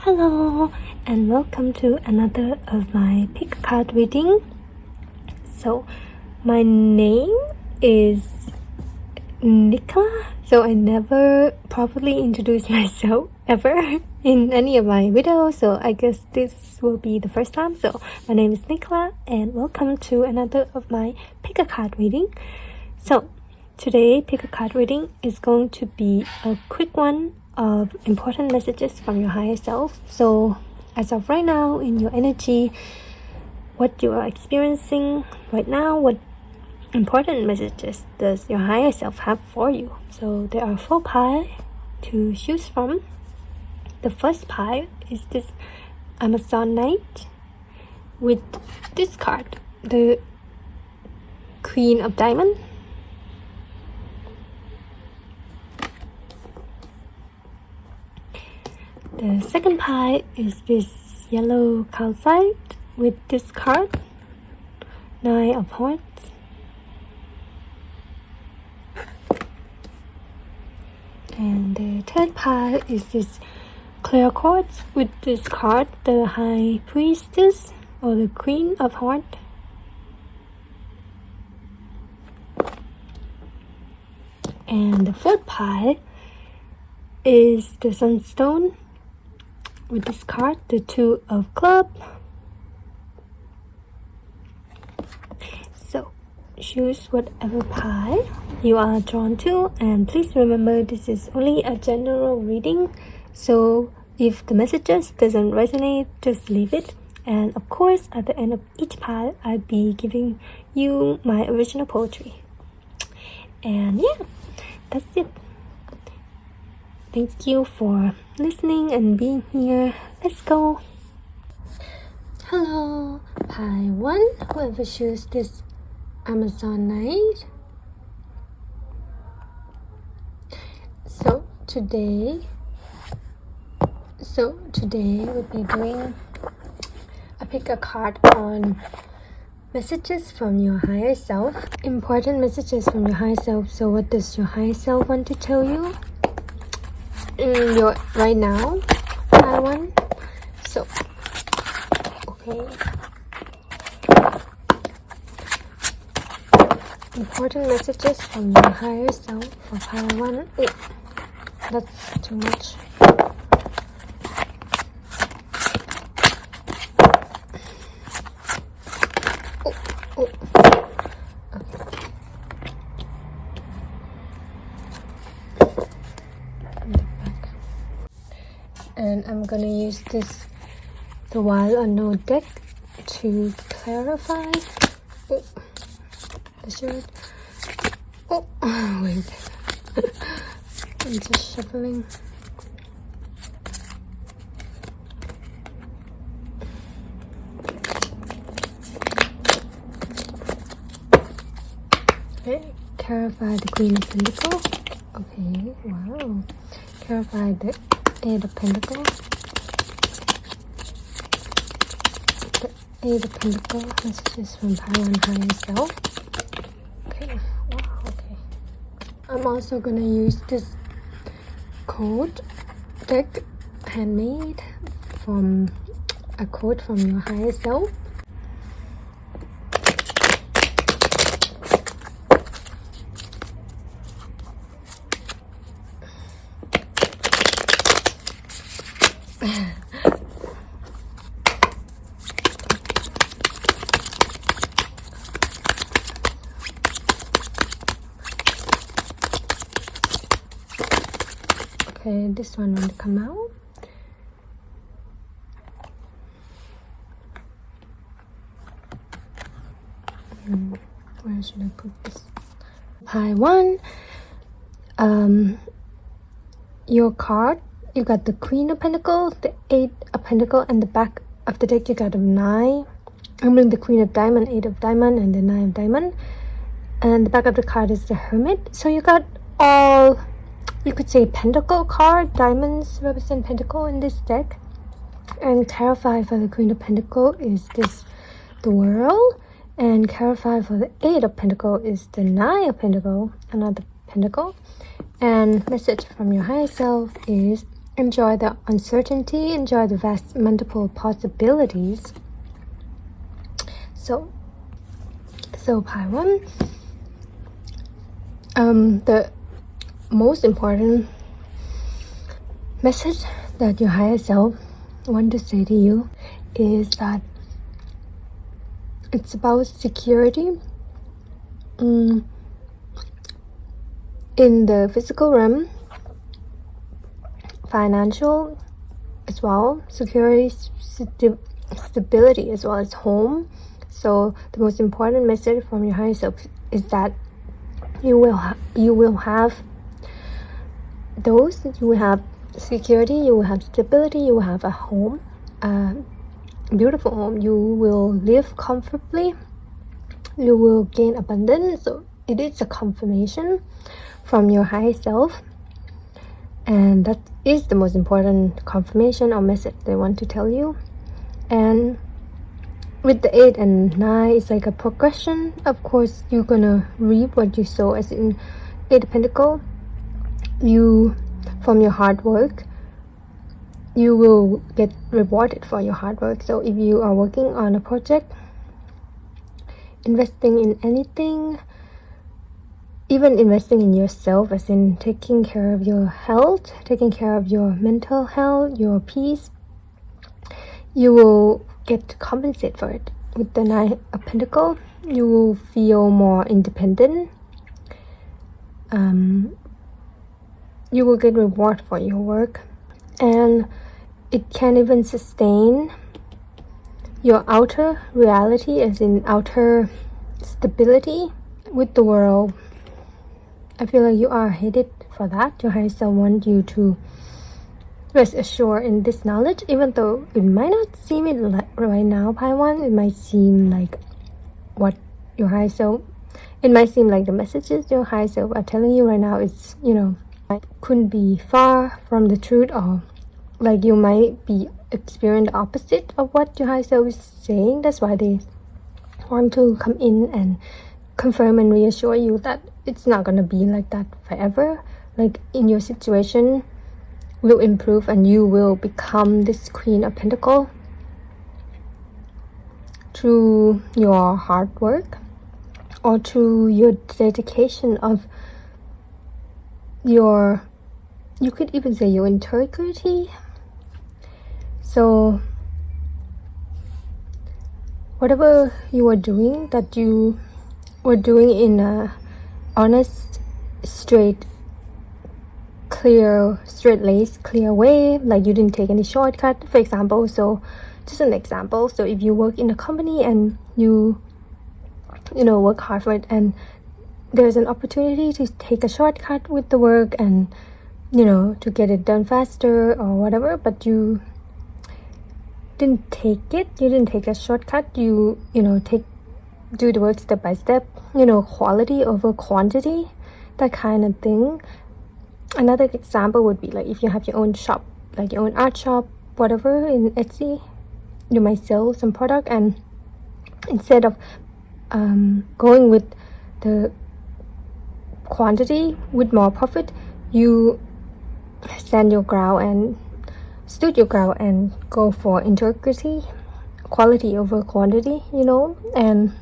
Hello and welcome to another of my PAC card reading. So my name is Nicola, so I never properly introduced myself ever in any of my videos, so I guess this will be the first time. So my name is Nicola and welcome to another of my PAC card reading. So today PAC card reading is going to be a quick one of important messages from your higher self. So as of right now in your energy, what you are experiencing right now, what important messages does your higher self have for you? So there are 4 piles to choose from. The first pile is this Amazon Knight with this card, the Queen of Diamonds. The second pile is this yellow calcite with this card, Nine of Hearts. And the third pile is this clear quartz with this card, the High Priestess or the Queen of Hearts. And the fourth pile is the Sunstone with this card, the Two of Clubs. So choose whatever pile you are drawn to, and please remember this is only a general reading, so if the messages doesn't resonate, just leave it. And of course at the end of each pile I'll be giving you my original poetry. And yeah, that's it. Thank you for listening and being here. Let's go. Hello, pile 1, whoever choose this Amazon Knight. So today we'll be doing a pick a card on messages from your higher self, important messages from your higher self. So what does your higher self want to tell you right now, pile 1? So okay, important messages from your higher self for pile 1. Oh, that's too much. Oh. And I'm gonna use the Wild Unknown deck to clarify. Oh, the shirt. Oh, wait. I'm just shuffling. Okay, clarify the Queen of Pentacles. Okay, wow. Clarify the Eight of Pentacles. The Eight of Pentacles messages from pile 1 higher self. Okay, wow, okay. I'm also gonna use this code deck, handmade from a quote from your higher self. Okay, this one will come out. Where should I put this? Pile 1. Your card, you got the Queen of Pentacles, the 8 of Pentacles, and the back of the deck you got a 9. I mean the Queen of Diamond, 8 of Diamond, and the 9 of Diamond. And the back of the card is the Hermit. So you got all, you could say, Pentacle card. Diamonds represent Pentacle in this deck. And clarify for the Queen of Pentacles is this, the World. And clarify for the 8 of Pentacles is the 9 of Pentacles, another Pentacle. And message from your higher self is enjoy the uncertainty, enjoy the vast multiple possibilities. So part one, the most important message that your higher self want to say to you is that it's about security in the physical realm, financial as well, security, stability as well as home. So the most important message from your higher self is that you will have those. You will have security, you will have stability, you will have a home, a beautiful home. You will live comfortably, you will gain abundance. So it is a confirmation from your higher self, and that is the most important confirmation or message they want to tell you. And with the 8 and 9, it's like a progression. Of course, you're gonna reap what you sow, as in 8 of Pentacles. You, from your hard work, you will get rewarded for your hard work. So if you are working on a project, investing in anything, even investing in yourself, as in taking care of your health, taking care of your mental health, your peace, you will get compensated for it. With the 9 of Pentacles, you will feel more independent. You will get reward for your work, and it can even sustain your outer reality, as in outer stability with the world. I feel like you are headed for that. Your higher self wants you to rest assured in this knowledge, even though it might not seem it right now, Pi 1. It might seem like what your higher self, it might seem like the messages your higher self are telling you right now is, couldn't be far from the truth, or like you might be experiencing the opposite of what your higher self is saying. That's why they want to come in and confirm and reassure you that it's not gonna be like that forever. Like, in your situation will improve and you will become this Queen of Pentacles through your hard work, or through your dedication of your, you could even say your integrity. So whatever you are doing, that you were doing in a honest, straight laced, clear way, like you didn't take any shortcut, for example. So just an example, so if you work in a company and you work hard for it, and there's an opportunity to take a shortcut with the work and to get it done faster or whatever, but you didn't take it, you didn't take a shortcut, do the work step by step, quality over quantity, that kind of thing. Another example would be like if you have your own shop, like your own art shop, whatever, in Etsy, you might sell some product, and instead of going with the quantity with more profit, you stand your ground and stood your ground and go for integrity, quality over quantity, and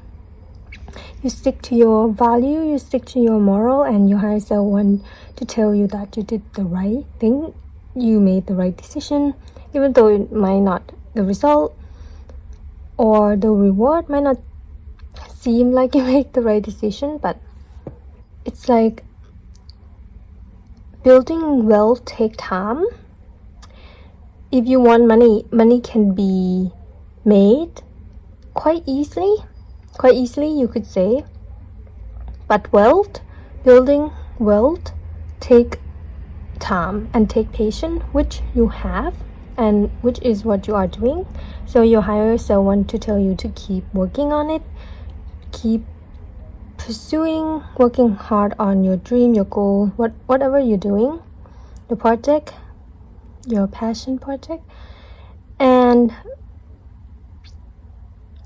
you stick to your value, you stick to your moral, and your higher self want to tell you that you did the right thing, you made the right decision, even though it might not, the result or the reward might not seem like you made the right decision. But it's like building wealth take time. If you want money can be made quite easily, you could say. But building wealth take time and take patience, which you have, and which is what you are doing. So your higher self want to tell you to keep working on it, keep pursuing, working hard on your dream, your goal, whatever you're doing, your project, your passion project, and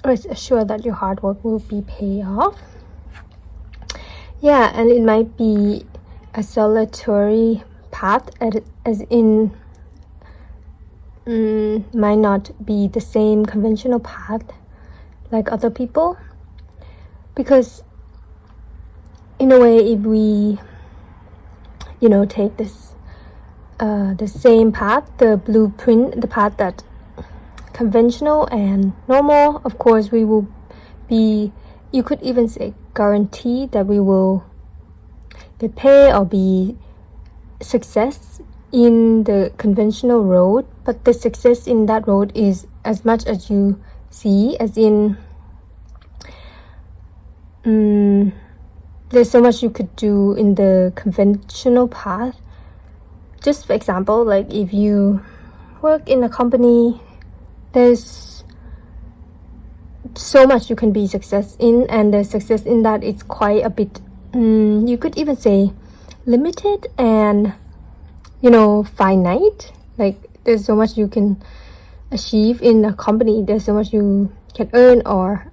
rest assured that your hard work will be paid off. Yeah, and it might be a solitary path, as in might not be the same conventional path like other people, because in a way, if we take this the same path, the blueprint, the path that conventional and normal, of course we will be, you could even say, guarantee that we will get paid or be success in the conventional road. But the success in that road is as much as you see, as in there's so much you could do in the conventional path. Just for example, like if you work in a company, there's so much you can be success in, and the success in that is quite a bit, you could even say, limited and finite. Like there's so much you can achieve in a company, there's so much you can earn or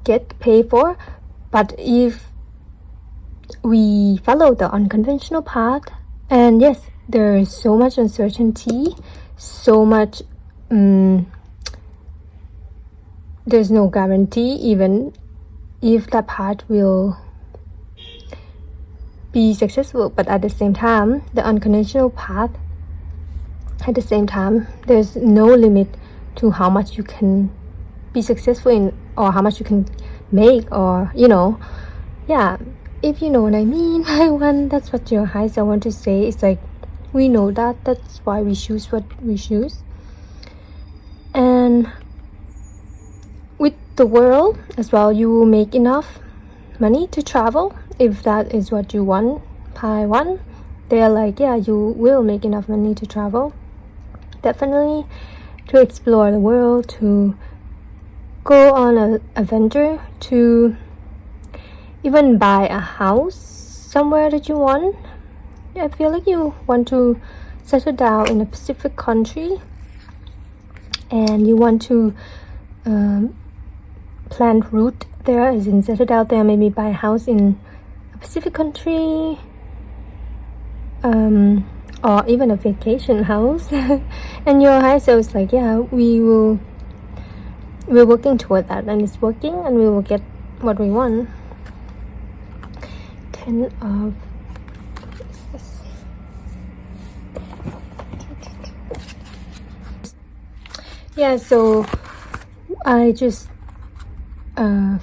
get paid for. But if we follow the unconventional path, and yes, there is so much uncertainty, so much there's no guarantee even if that path will be successful. But at the same time, the unconventional path, at the same time, there's no limit to how much you can be successful in, or how much you can make, or if you know what I mean. That's what your high self want to say. It's like, we know that's why we choose what we choose. And with the world as well, you will make enough money to travel if that is what you want. Pi 1, they're like, yeah, you will make enough money to travel, definitely, to explore the world, to go on an adventure, to even buy a house somewhere that you want. I feel like you want to settle down in a Pacific country, and you want to plan route there, as in settle down there, maybe buy a house in a Pacific country, or even a vacation house. And your higher self is like, yeah, we're working toward that, and it's working, and we will get what we want. 10 of so I just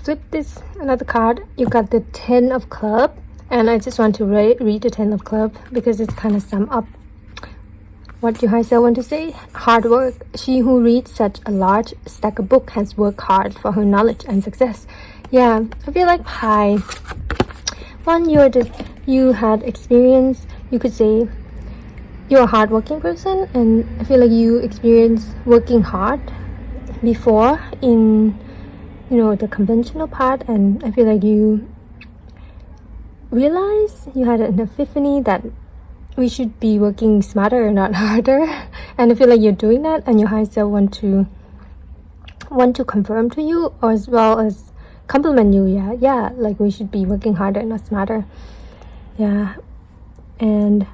flipped this another card. You got the 10 of club, and I just want to read the 10 of club because it's kind of sum up what your high self want to say. Hard work. She who reads such a large stack of book has worked hard for her knowledge and success. Yeah, I feel like high one, you had experience. You could say you're a hardworking person, and I feel like you experienced working hard before in the conventional part, and I feel like you realize, you had an epiphany that we should be working smarter, not harder. And I feel like you're doing that, and your higher self want to confirm to you, or as well as compliment you. Yeah, like we should be working harder, not smarter. Yeah. And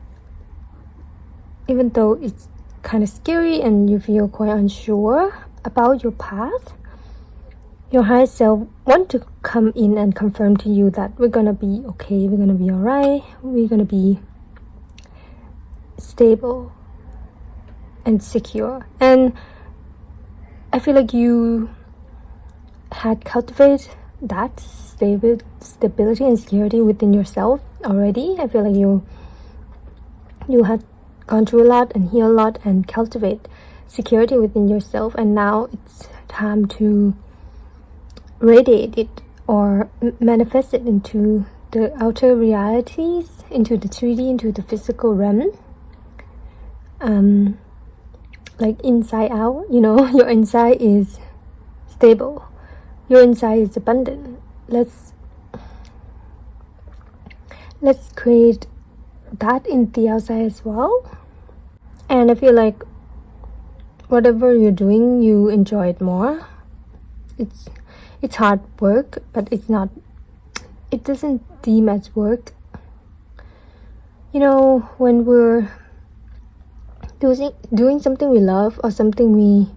even though it's kind of scary and you feel quite unsure about your path, your higher self want to come in and confirm to you that we're gonna be okay, we're gonna be alright, we're gonna be stable and secure. And I feel like you had cultivated that stability and security within yourself already. I feel like you had gone through a lot and healed a lot and cultivate security within yourself, and now it's time to radiate it or manifest it into the outer realities, into the 3D, into the physical realm, like inside out. Your inside is stable, your inside is abundant. Let's create that in the outside as well. And I feel like whatever you're doing, you enjoy it more. It's hard work, but it doesn't deem as work. When we're doing something we love or something we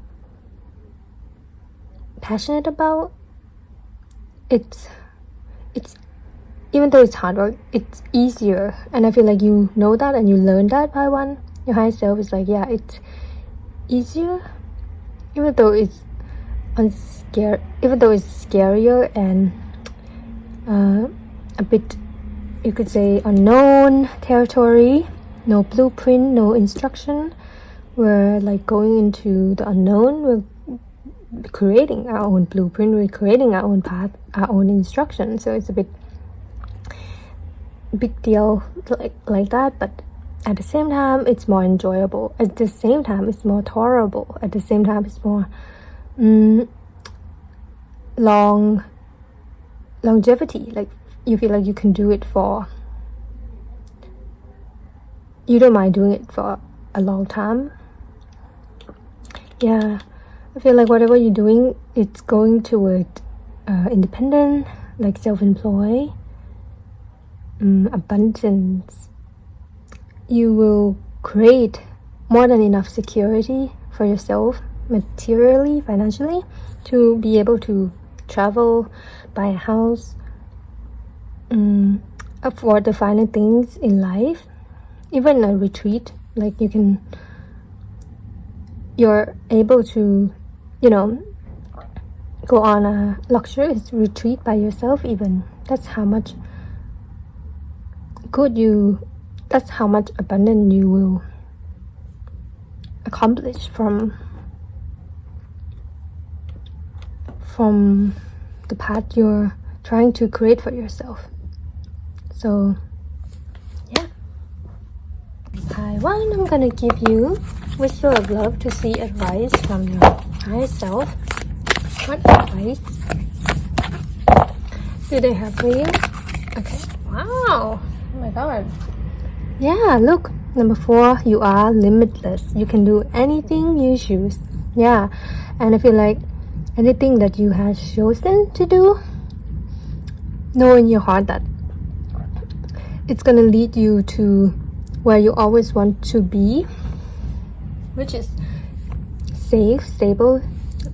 passionate about, it's even though it's hard work, it's easier. And I feel like you know that and you learn that by one. Your higher self is like, yeah, it's easier, even though it's scarier and a bit, you could say, unknown territory. No blueprint, no instruction. We're like going into the unknown. We're creating our own blueprint. We're creating our own path, our own instruction. So it's a big deal like that. But at the same time, it's more enjoyable. At the same time, it's more tolerable. At the same time, it's more longevity. Like you feel like you can do it you don't mind doing it for a long time. Yeah, I feel like whatever you're doing, it's going toward independent, like self-employed, abundance. You will create more than enough security for yourself, materially, financially, to be able to travel, buy a house, afford the finer things in life. Even a retreat, like you're able to, go on a luxurious retreat by yourself even. That's how much abundance you will accomplish from the path you're trying to create for yourself. So Taiwan, I'm gonna give you whisper of love to see advice from your higher self. What advice do they have for you? Okay, wow, oh my god. Yeah, look, number 4, you are limitless. You can do anything you choose. Yeah, and I feel like anything that you have chosen to do, know in your heart that it's gonna lead you to where you always want to be, which is safe, stable,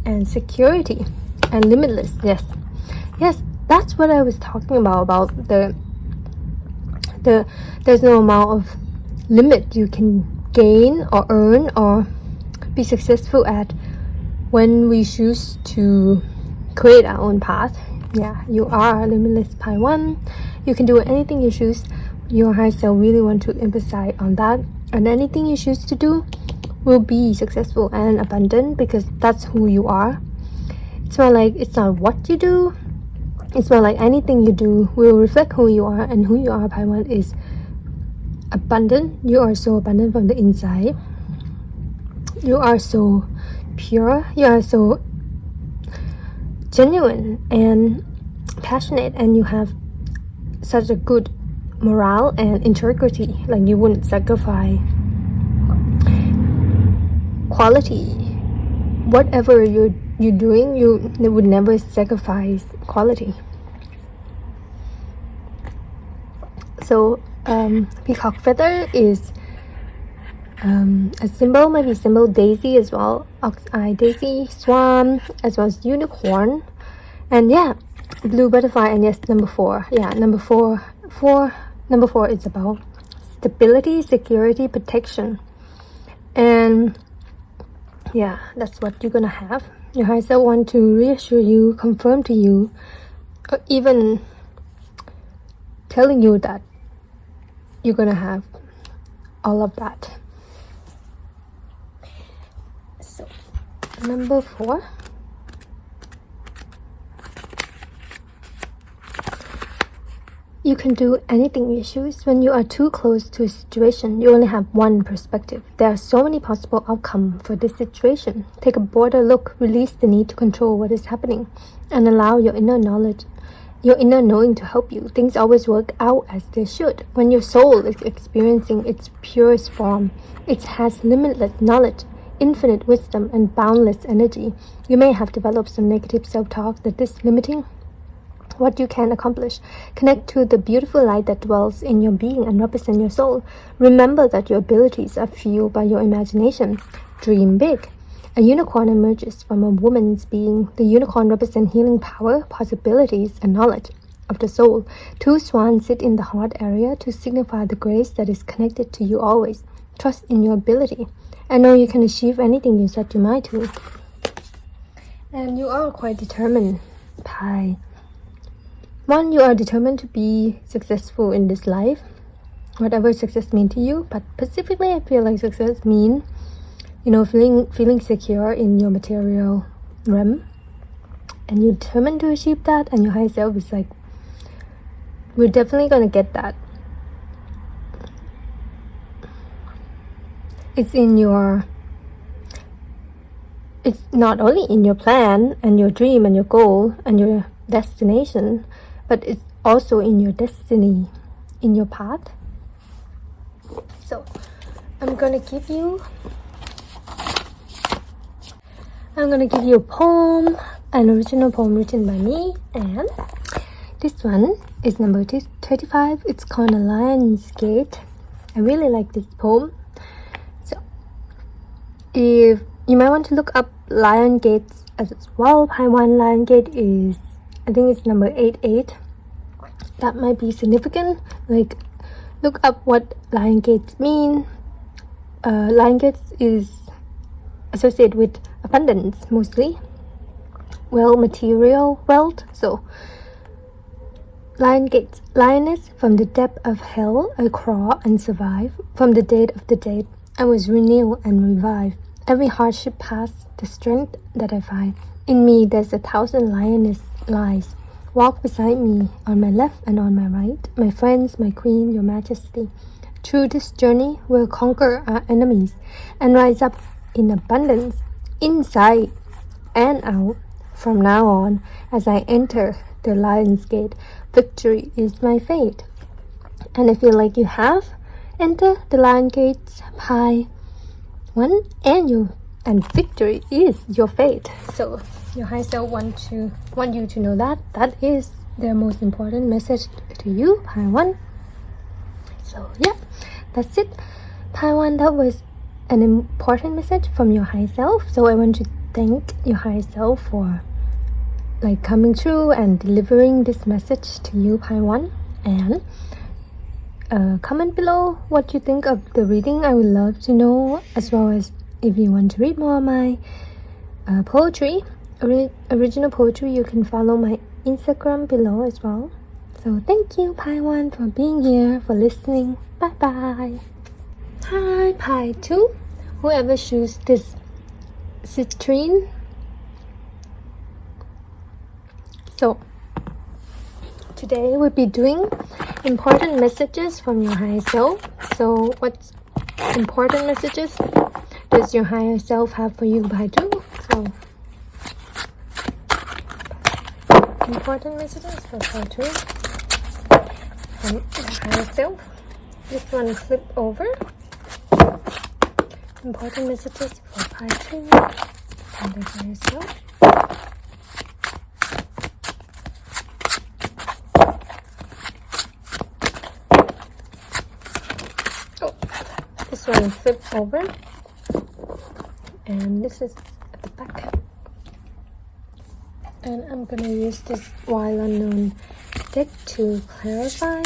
and security, and limitless. Yes, that's what I was talking about the there's no amount of limit you can gain or earn or be successful at when we choose to create our own path. Yeah, you are limitless by 1. You can do anything you choose. Your higher self really want to emphasize on that, and anything you choose to do will be successful and abundant because that's who you are. It's not like it's not what you do. It's not like anything you do will reflect who you are, and who you are by 1 is abundant. You are so abundant from the inside. You are so pure. You are so genuine and passionate, and you have such a good morale and integrity. Like you wouldn't sacrifice quality. Whatever you're doing, you would never sacrifice quality. So peacock feather is a symbol, maybe symbol daisy as well, ox-eye daisy, swan, as well as unicorn, and yeah, blue butterfly. And yes, number 4. Yeah, number 4 is about stability, security, protection, and yeah, that's what you're gonna have. Your higher self want to reassure you, confirm to you, or even telling you that you're gonna have all of that. So number 4, you can do anything you choose. When you are too close to a situation, you only have one perspective. There are so many possible outcomes for this situation. Take a broader look, release the need to control what is happening, and allow your inner knowledge, your inner knowing to help you. Things always work out as they should. When your soul is experiencing its purest form, it has limitless knowledge, infinite wisdom, and boundless energy. You may have developed some negative self-talk that is limiting what you can accomplish. Connect to the beautiful light that dwells in your being and represent your soul. Remember that your abilities are fueled by your imagination. Dream big. A unicorn emerges from a woman's being. The unicorn represents healing power, possibilities, and knowledge of the soul. 2 swans sit in the heart area to signify the grace that is connected to you always. Trust in your ability. I know you can achieve anything you set your mind to. And you are quite determined, Pi. 1, you are determined to be successful in this life, whatever success means to you. But specifically, I feel like success means, feeling secure in your material realm. And you're determined to achieve that, and your higher self is like, we're definitely gonna get that. It's not only in your plan and your dream and your goal and your destination, but it's also in your destiny, in your path. So I'm gonna give you a poem, an original poem written by me, and this one is number 35. It's called A Lion's Gate. I really like this poem. So if you might want to look up Lion Gates as well. Pi 1 Lion Gate is, I think it's number 88. That might be significant. Like, look up what Lion Gates mean. Lion Gates is associated with abundance mostly. Well, material wealth. So, Lion Gates. Lioness, from the depth of hell I crawl and survive. From the dead of the dead I was renewed and revived. Every hardship past, the strength that I find. In me there's 1,000 lioness lies. Walk beside me, on my left and on my right. My friends, my queen, your majesty. Through this journey we'll conquer our enemies and rise up in abundance, inside and out. From now on, as I enter the Lion's Gate, victory is my fate. And I feel like you have entered the Lion Gates, Pi 1, and victory is your fate. So your higher self want you to know that is their most important message to you, Pi 1. So yeah, that's it, Pi 1. That was an important message from your higher self. So I want to thank your higher self for coming through and delivering this message to you, Pi 1. And comment below what you think of the reading. I would love to know, as well as if you want to read more of my poetry, original poetry. You can follow my Instagram below as well. So thank you, Pi 1, for being here, for listening. Bye bye. Hi, Pi 2. Whoever chooses this citrine. So today we'll be doing important messages from your higher self. So what important messages does your higher self have for you, Pi 2? So important messages for Pi 2 from your higher self. This one flip over. Important messages for Pi 2 from the higher self. This one flip over, and this is at the back. And I'm gonna use this While Unknown deck to clarify.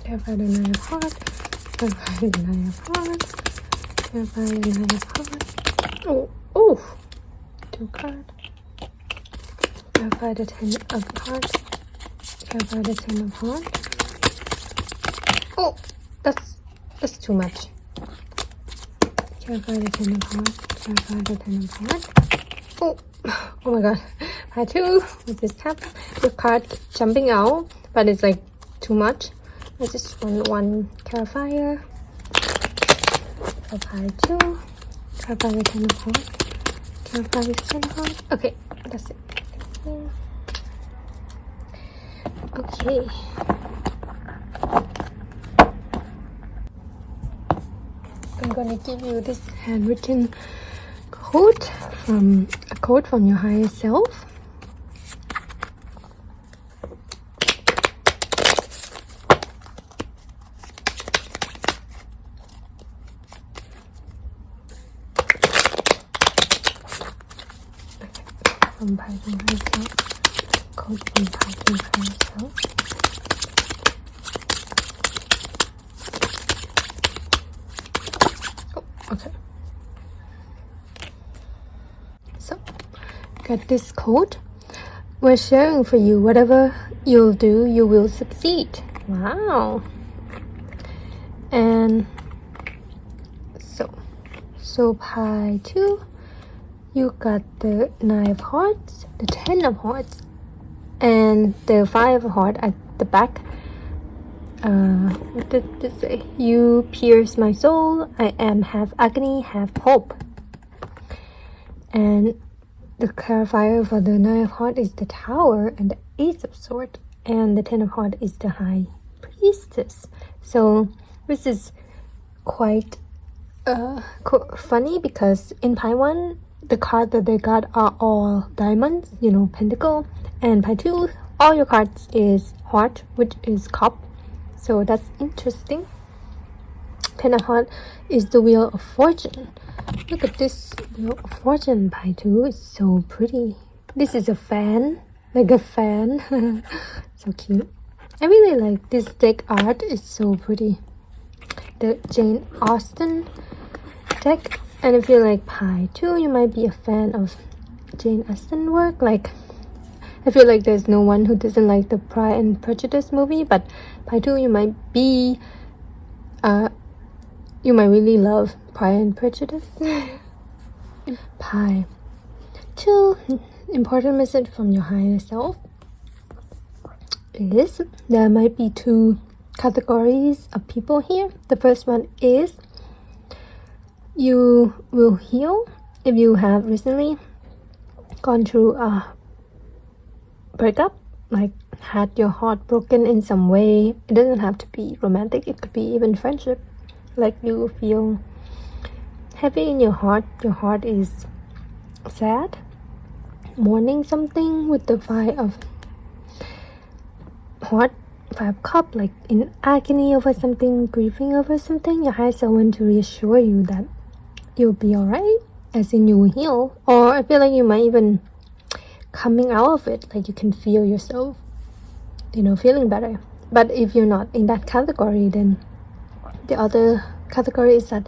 Clarify the Nine of Hearts. Clarify the Nine of Hearts. Clarify the Nine of Hearts. Oh, 2 cards. Clarify the 10 of Hearts. Clarify the 10 of Hearts. Oh, that's too much. Clarify the 10 of Hearts. Clarify the 10 of Hearts. Oh my god. Pi 2, what just happened? The card jumping out, but it's like too much. I just want one clarifier Pie 2. Clarify the 10 of hearts. Clarify the 10 of hearts. Okay, that's it. Okay. I'm gonna give you this handwritten quote from your higher self. From Pie to higher self. Quote from Pie to higher self. Okay. So, got this quote. We're sharing for you. Whatever you'll do, you will succeed. Wow. And so Pie 2, you got the 9 of hearts, the 10 of hearts, and the 5 of hearts at the back. What did it say? You pierce my soul. I am half agony, half hope. And the clarifier for the 9 of hearts is the Tower and the Ace of Swords, and the 10 of hearts is the High Priestess. So this is quite funny because in Pie 1, the cards that they got are all diamonds, pentacle, and Pie 2, all your cards is heart, which is cup. So that's interesting. 10 of hearts is the Wheel of Fortune. Look at this Wheel of Fortune. Pie 2 is so pretty. This is a fan, like a fan. So cute. I really like this deck art. It's so pretty. The Jane Austen deck. And if you like Pie 2, you might be a fan of Jane Austen work. Like, I feel like there's no one who doesn't like the Pride and Prejudice movie, but Pie 2, you might really love Pride and Prejudice. Pie 2, important message from your higher self is there might be 2 categories of people here. The first one is you will heal if you have recently gone through a breakup, like had your heart broken in some way. It doesn't have to be romantic, it could be even friendship. Like you feel heavy in your heart is sad, mourning something with the 5 of heart, 5 cup, like in agony over something, grieving over something. Your higher self wants to reassure you that you'll be alright, as in you will heal. Or I feel like you might even coming out of it, like you can feel yourself, feeling better. But if you're not in that category, then the other category is that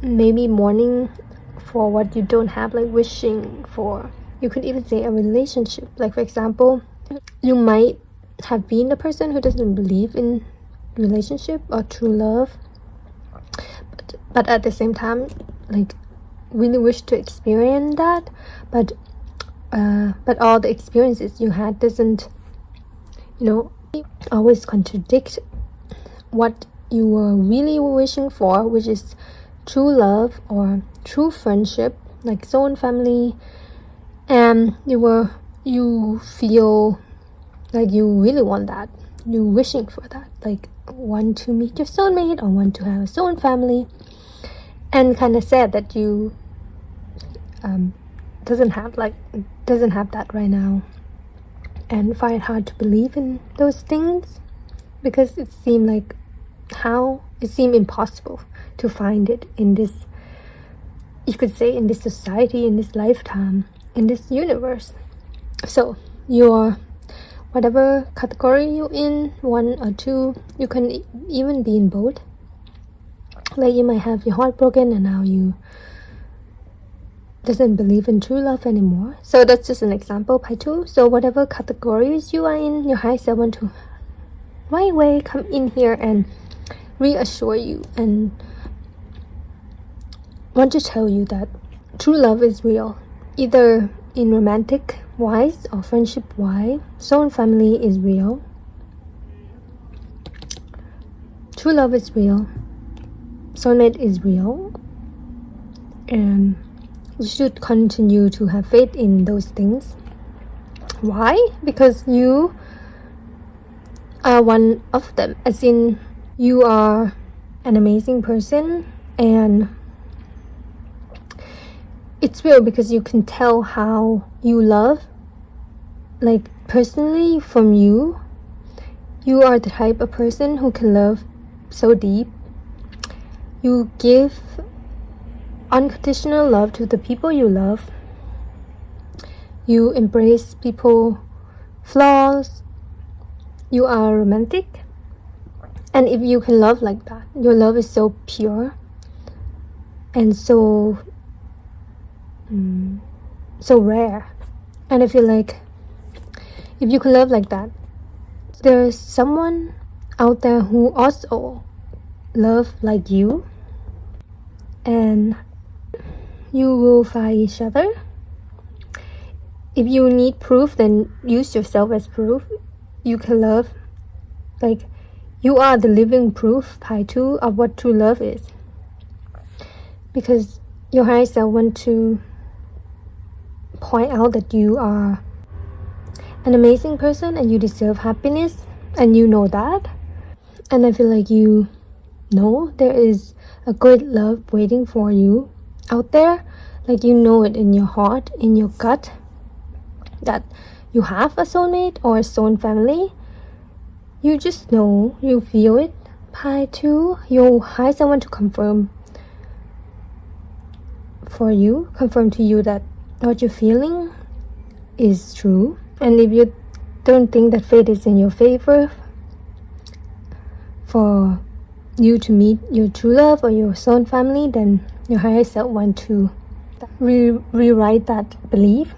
maybe mourning for what you don't have, like wishing for, you could even say a relationship. Like for example, you might have been the person who doesn't believe in relationship or true love, but at the same time, like really wish to experience that, but all the experiences you had doesn't always contradict what you were really wishing for, which is true love or true friendship, like soul family. And you feel like you really want that, you wishing for that, like want to meet your soulmate or want to have a soul family, and kind of sad that you doesn't have that right now, and find it hard to believe in those things because it seemed impossible to find it in this, you could say, in this society, in this lifetime, in this universe. So you're whatever category you're in, 1 or 2, you can even be in both. Like you might have your heart broken and now you doesn't believe in true love anymore. So that's just an example, Pie 2. So whatever categories you are in, your higher self want to right away come in here and reassure you and want to tell you that true love is real, either in romantic wise or friendship wise. Soul family is real. True love is real. Soulmate is real. and you should continue to have faith in those things. Why? Because you are one of them, as in you are an amazing person, and it's real because you can tell how you love. Like personally, from you are the type of person who can love so deep. You give unconditional love to the people you love. You embrace people flaws. You are romantic. And if you can love like that, your love is so pure and so rare. And I feel like if you can love like that, there's someone out there who also love like you, and you will find each other. If you need proof, then use yourself as proof. You can love, like, you are the living proof, part 2, of what true love is. Because your higher self want to point out that you are an amazing person and you deserve happiness, and you know that. And I feel like you know there is a great love waiting for you out there. Like, you know it in your heart, in your gut, that you have a soulmate or a soul family. You just know, you feel it. Part 2, you hire someone to confirm for you, confirm to you that what you're feeling is true. And if you don't think that fate is in your favor for you to meet your true love or your soul family, then your higher self want to rewrite that belief.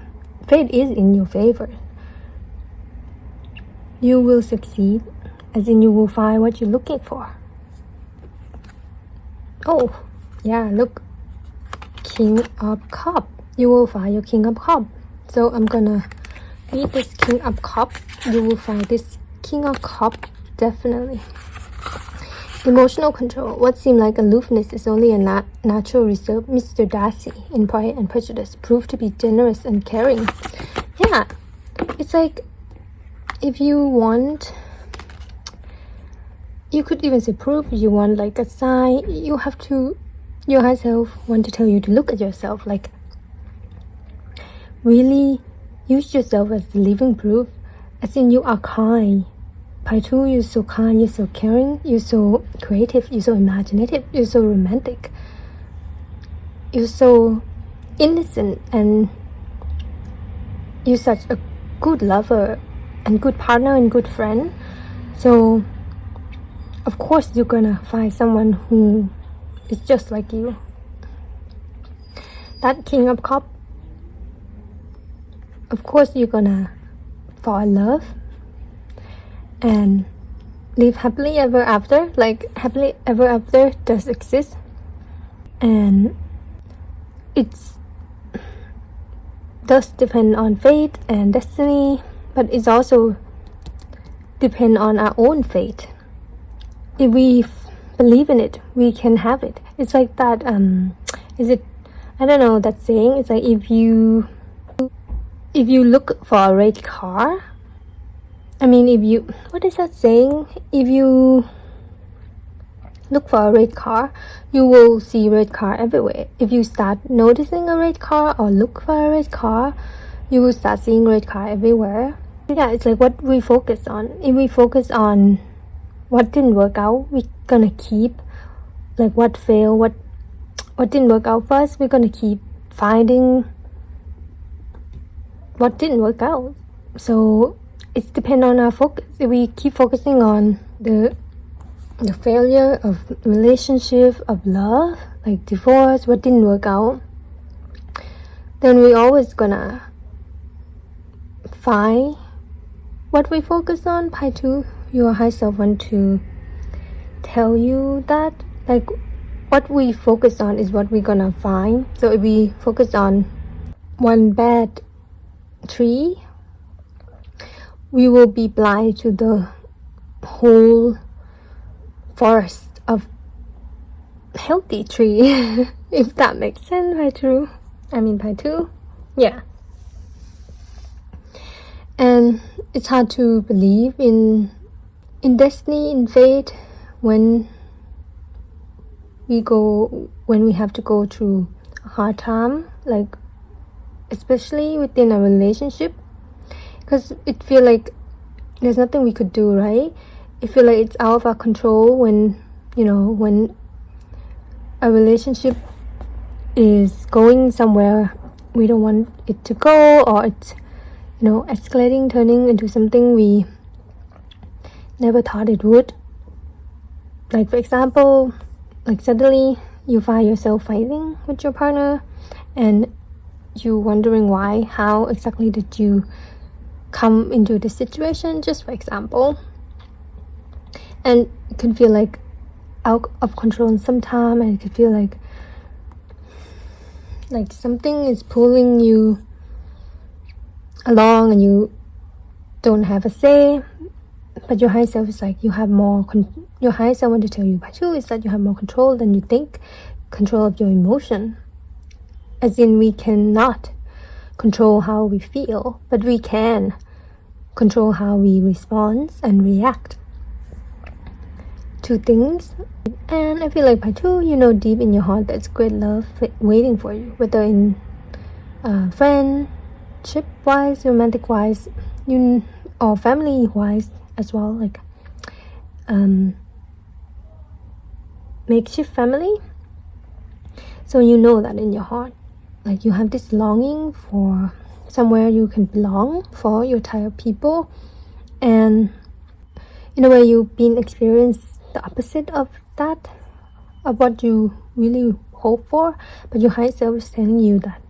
Fate is in your favor. You will succeed, as in you will find what you're looking for. Oh, yeah, look. King of Cup. You will find your King of Cup. So I'm gonna read this King of Cup. You will find this King of Cup, definitely. Emotional control. What seemed like aloofness is only a natural reserve. Mr. Darcy, in Pride and Prejudice, proved to be generous and caring. Yeah, it's like, if you want, you could even say proof. You want like a sign. You have to, your higher self want to tell you to look at yourself. Like, really use yourself as the living proof. As in, you are kind. Part 2, you're so kind, you're so caring, you're so creative, you're so imaginative, you're so romantic, you're so innocent, and you're such a good lover and good partner and good friend. So of course you're gonna find someone who is just like you. That King of Cups, of course you're gonna fall in love and live happily ever after. Like, happily ever after does exist, and it's does depend on fate and destiny, but it's also depend on our own fate. If we believe in it, we can have it. It's like that, is it, I don't know, that saying. It's like, if you look for a red car, what is that saying? If you look for a red car, you will see red car everywhere. If you start noticing a red car or look for a red car, you will start seeing red car everywhere. Yeah, it's like what we focus on. If we focus on what didn't work out, we're gonna keep, like, what failed, what didn't work out for us, we're gonna keep finding what didn't work out. So it depends on our focus. If we keep focusing on the failure of relationship, of love, like divorce, what didn't work out, then we always gonna find what we focus on. Part 2, your high self want to tell you that, like, what we focus on is what we're gonna find. So if we focus on one bad tree, we will be blind to the whole forest of healthy tree. If that makes sense, part 2. Yeah. And it's hard to believe in destiny, in fate, when we have to go through a hard time, like especially within a relationship, because it feel like there's nothing we could do, right? It feel like it's out of our control when a relationship is going somewhere we don't want it to go, or it's escalating, turning into something we never thought it would. Like, for example, like suddenly you find yourself fighting with your partner and you wondering why. How exactly did you come into this situation, just for example? And it can feel like out of control sometimes, and it can feel like something is pulling you along and you don't have a say, but your higher self is like, you have more your higher self want to tell you, too, is that you have more control than you think, control of your emotion. As in, we cannot control how we feel, but we can control how we respond and react to things. And I feel like part 2, deep in your heart, that's great love waiting for you, whether in friendship wise, romantic wise, or family wise as well, like makeshift family. So that in your heart, like, you have this longing for somewhere you can belong, for your type of people, and in a way you've been experienced the opposite of that, of what you really hope for, but your higher self is telling you that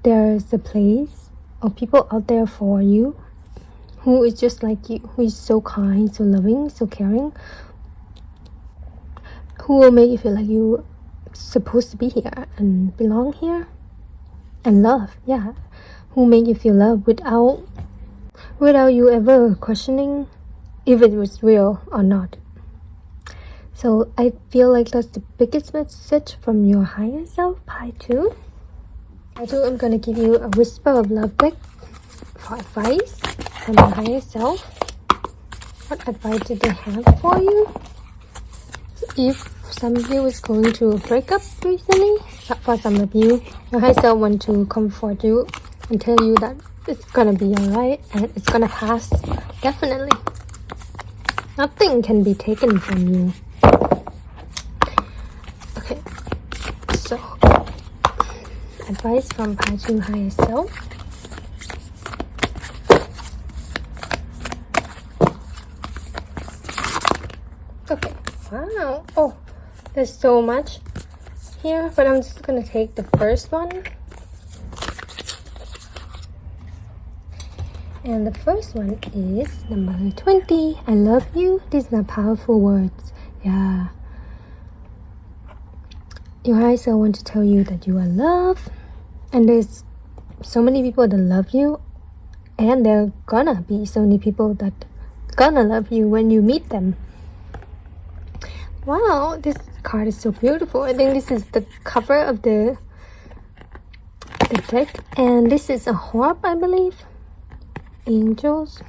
there's a place or people out there for you who is just like you, who is so kind, so loving, so caring, who will make you feel like you're supposed to be here and belong here and love. Yeah, who make you feel love without you ever questioning if it was real or not. So I feel like that's the biggest message from your higher self, part 2. Part 2, I'm gonna give you a whisper of love deck for advice from your higher self. What advice did they have for you? If some of you is going through a breakup recently, for some of you, your higher self want to comfort you and tell you that it's gonna be alright and it's gonna pass, definitely. Nothing can be taken from you. Okay, so advice from part 2 higher self. Okay, wow. Oh, there's so much here, but I'm just gonna take the first one. And the first one is number 20. I love you. These are powerful words. Yeah. Your higher self want to tell you that you are loved. And there's so many people that love you. And there are gonna be so many people that gonna love you when you meet them. Wow, this card is so beautiful. I think this is the cover of the deck. And this is a harp, I believe. Angels.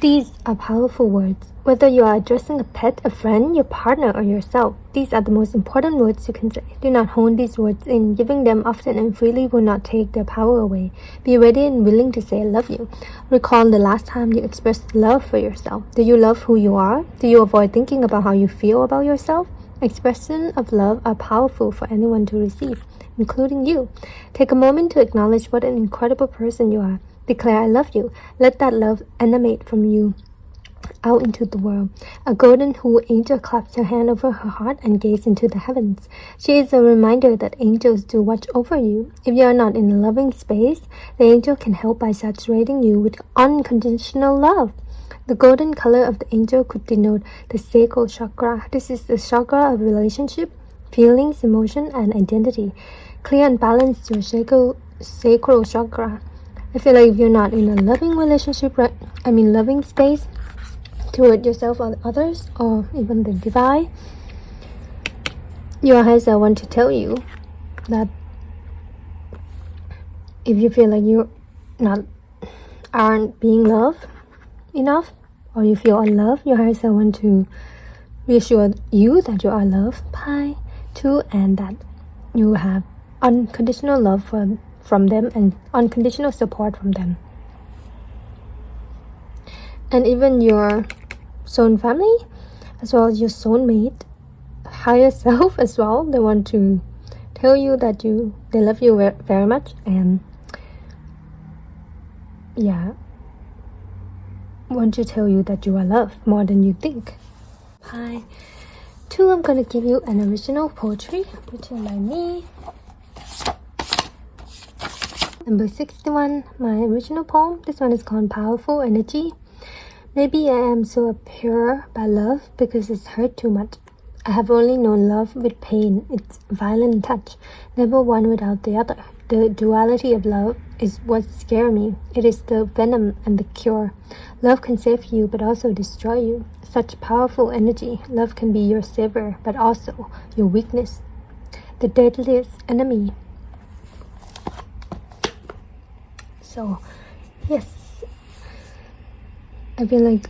These are powerful words. Whether you are addressing a pet, a friend, your partner, or yourself, these are the most important words you can say. Do not hold these words in. Giving them often and freely will not take their power away. Be ready and willing to say I love you. Recall the last time you expressed love for yourself. Do you love who you are? Do you avoid thinking about how you feel about yourself? Expressions of love are powerful for anyone to receive, including you. Take a moment to acknowledge what an incredible person you are. Declare I love you. Let that love emanate from you out into the world. A golden Who angel claps her hand over her heart and gazes into the heavens. She is a reminder that angels do watch over you. If you are not in a loving space, the angel can help by saturating you with unconditional love. The golden color of the angel could denote the sacral chakra. This is the chakra of relationship, feelings, emotion, and identity. Clear and balance your sacral chakra. I feel like if you're not in a loving relationship, loving space, toward yourself or others, or even the divine, your higher self want to tell you that if you feel like you aren't being loved enough, or you feel unloved, your higher self want to reassure you that you are loved by too, and that you have unconditional love from them and unconditional support from them. And even your soul family, as well as your soulmate, higher self as well, they want to tell you that they love you very much, and want to tell you that you are loved more than you think. Hi. 2, I'm gonna give you an original poetry written by me. Number 61, my original poem. This one is called Powerful Energy. Maybe I am so pure by love because it's hurt too much. I have only known love with pain, its violent touch, never one without the other. The duality of love is what scares me. It is the venom and the cure. Love can save you but also destroy you. Such powerful energy. Love can be your savior but also your weakness. The deadliest enemy. So, yes. I feel like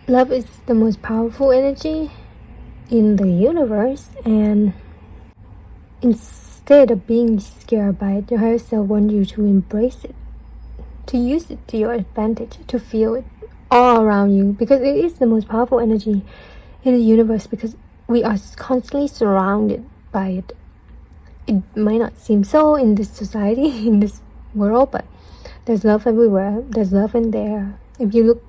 love is the most powerful energy in the universe, and instead of being scared by it, your higher self wants you to embrace it, to use it to your advantage, to feel it all around you, because it is the most powerful energy in the universe, because we are constantly surrounded by it. It might not seem so in this society, in this world, but there's love everywhere. There's love in there. If you look,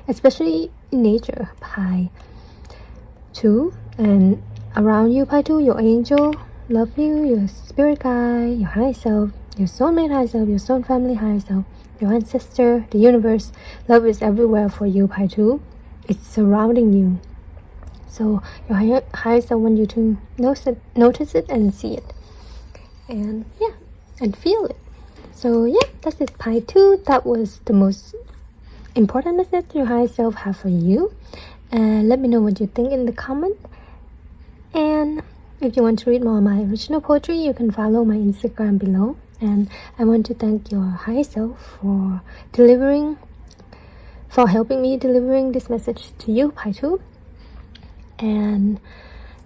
especially in nature, Pi 2, and around you, Pi 2, your angel love you, your spirit guide, your higher self, your soulmate higher self, your soul family higher self, your ancestor, the universe. Love is everywhere for you, Pi 2. It's surrounding you. So your higher self wants you to notice it and see it, and and feel it. So that's it, Pi 2. That was the most important message your higher self have for you. And let me know what you think in the comment. And if you want to read more of my original poetry, you can follow my Instagram below. And I want to thank your higher self for helping me delivering this message to you, Pi 2. And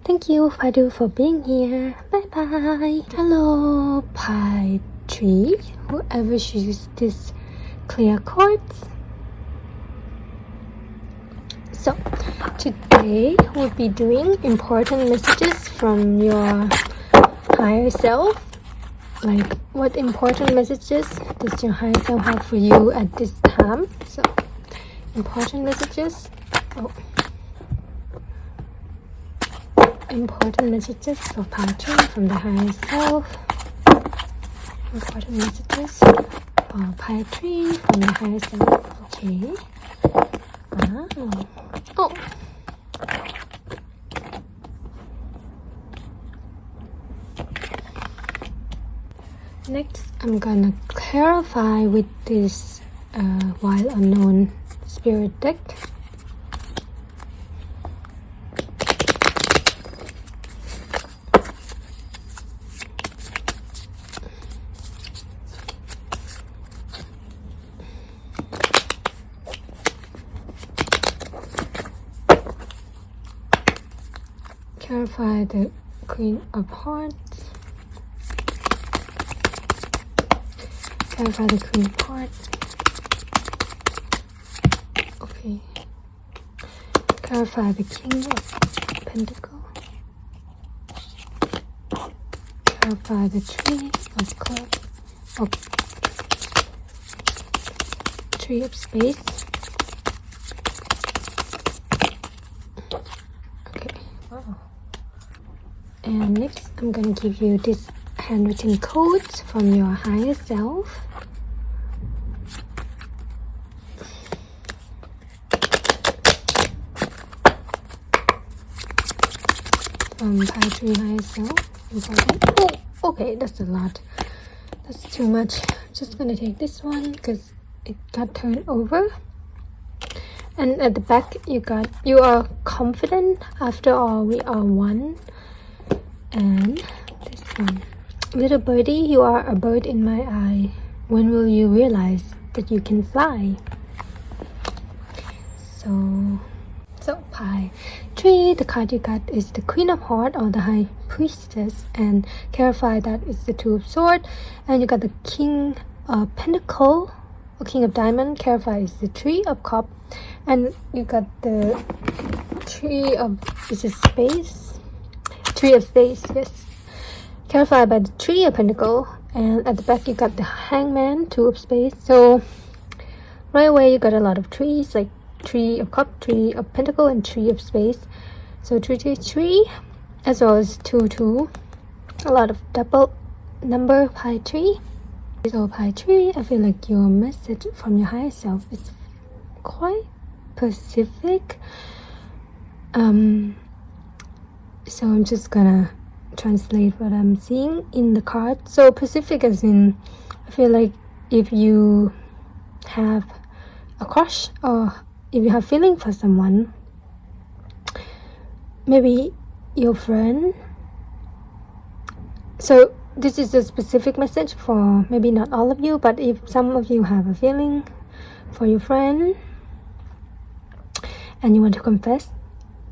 thank you, Pi 2, for being here. Bye bye. Hello, Pi 3. Whoever chooses this clear quartz. So today we'll be doing important messages from your higher self. Like, what important messages does your higher self have for you at this time? So, important messages. Important messages for part 2 from the higher self. Important messages for part 3 from the higher self. Okay. Wow. Next, I'm gonna clarify with this Wild Unknown Spirit deck. Clarify the Queen of Hearts. Clarify the Queen of Hearts. Okay. Clarify the King of Pentacles. Clarify the Tree of Clubs. Tree of Space. Okay. Wow. And next, I'm gonna give you this handwritten codes from your higher self. From Pi 3 higher self. Important. Oh, okay, that's a lot. That's too much. I'm just gonna take this one because it got turned over. And at the back you are confident, after all we are one. And this one, little birdie, you are a bird in my eye. When will you realize that you can fly? So pie 3, the card you got is the Queen of Hearts or the High Priestess, and clarify that it's the Two of Swords. And you got the King of Pentacle or King of Diamond, clarify is the Three of Cups. And you got the Three of Space, yes, clarify by the Three of Pentacle. And at the back you got the Hangman, Two of Spades. So right away you got a lot of threes, like Three of Cups, Three of Pentacle, and Three of Spades. So 3, as well as 2, a lot of double number pie 3. So pie 3, I feel like your message from your higher self is quite specific. So I'm just gonna translate what I'm seeing in the card. So Pacific as in, I feel like if you have a crush or if you have feeling for someone, maybe your friend. So this is a specific message for maybe not all of you, but if some of you have a feeling for your friend and you want to confess,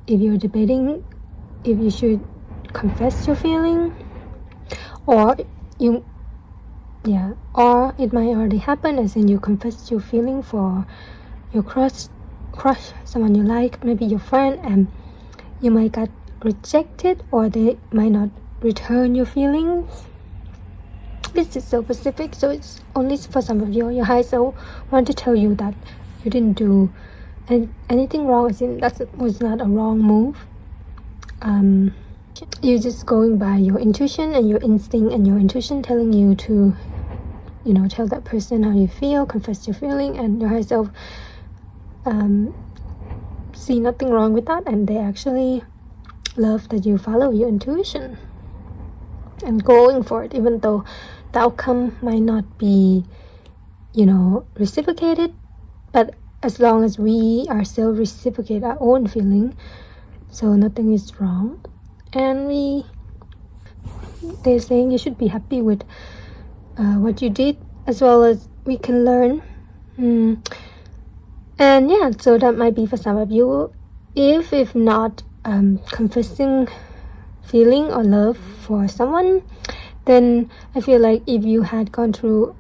if you're debating if you should confess your feeling, or or it might already happen, as in you confess your feeling for your crush, someone you like, maybe your friend, and you might get rejected or they might not return your feelings. This is so specific, so it's only for some of you. Your high self want to tell you that you didn't do anything wrong, as in that was not a wrong move. You're just going by your intuition and your instinct, and your intuition telling you to, tell that person how you feel, confess your feeling, and your high self see nothing wrong with that, and they actually love that you follow your intuition and going for it, even though the outcome might not be reciprocated. But as long as we ourselves reciprocate our own feeling, so nothing is wrong. And they're saying you should be happy with what you did, as well as we can learn. And yeah, so that might be for some of you. If not confessing feeling or love for someone, then I feel like if you had gone through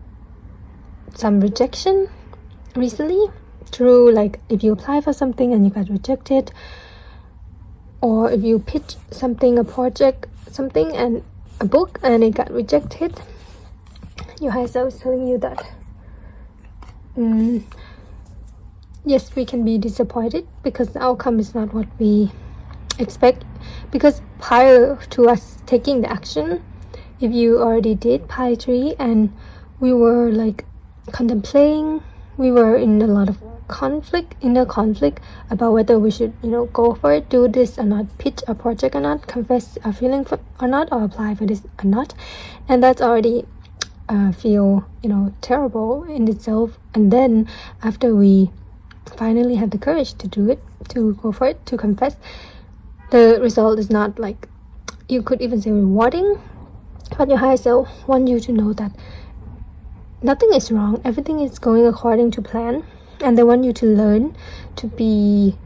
some rejection recently, through like if you apply for something and you got rejected, or if you pitch something, a project, something, and a book, and it got rejected, your higher self is telling you that yes, we can be disappointed because the outcome is not what we expect. Because prior to us taking the action, if you already did pie 3 and we were like contemplating, we were in a lot of inner conflict about whether we should go for it, do this or not, pitch a project or not, confess a feeling for or not, or apply for this or not, and that's already feel terrible in itself. And then after we finally have the courage to do it, to go for it, to confess, the result is not like, you could even say rewarding, but your higher self want you to know that nothing is wrong, everything is going according to plan, and they want you to learn to be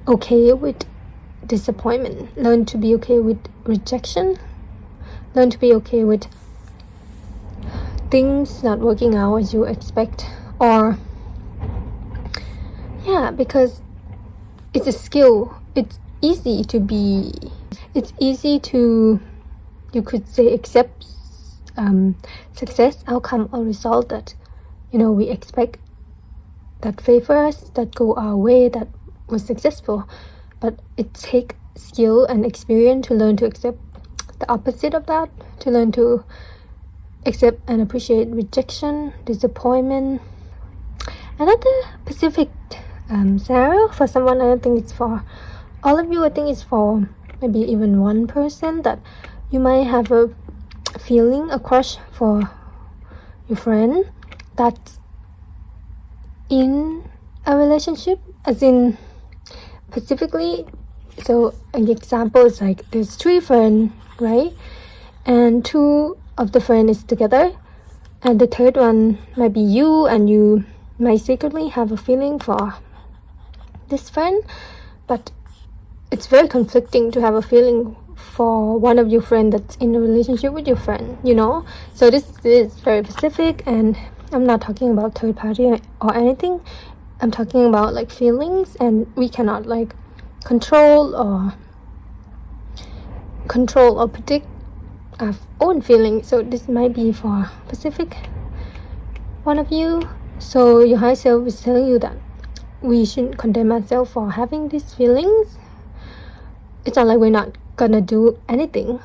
okay with disappointment, learn to be okay with rejection, learn to be okay with things not working out as you expect, or because it's a skill. It's easy to, you could say, accept success, outcome, or result that we expect, that favor us, that go our way, that was successful. But it takes skill and experience to learn to accept the opposite of that, to learn to accept and appreciate rejection, disappointment. Another specific scenario for someone, I don't think it's for all of you, I think it's for maybe even one person, that you might have a feeling, a crush for your friend that's in a relationship as in specifically. So an example is like there's 3 friends, right? And 2 of the friend is together, and the third one might be you, and you might secretly have a feeling for this friend, but it's very conflicting to have a feeling for one of your friends that's in a relationship with your friend, you know. So this is very specific, and I'm not talking about third party or anything. I'm talking about like feelings, and we cannot like control or predict our own feelings. So this might be for specific one of you. So your higher self is telling you that we shouldn't condemn ourselves for having these feelings. It's not like we're not gonna do anything.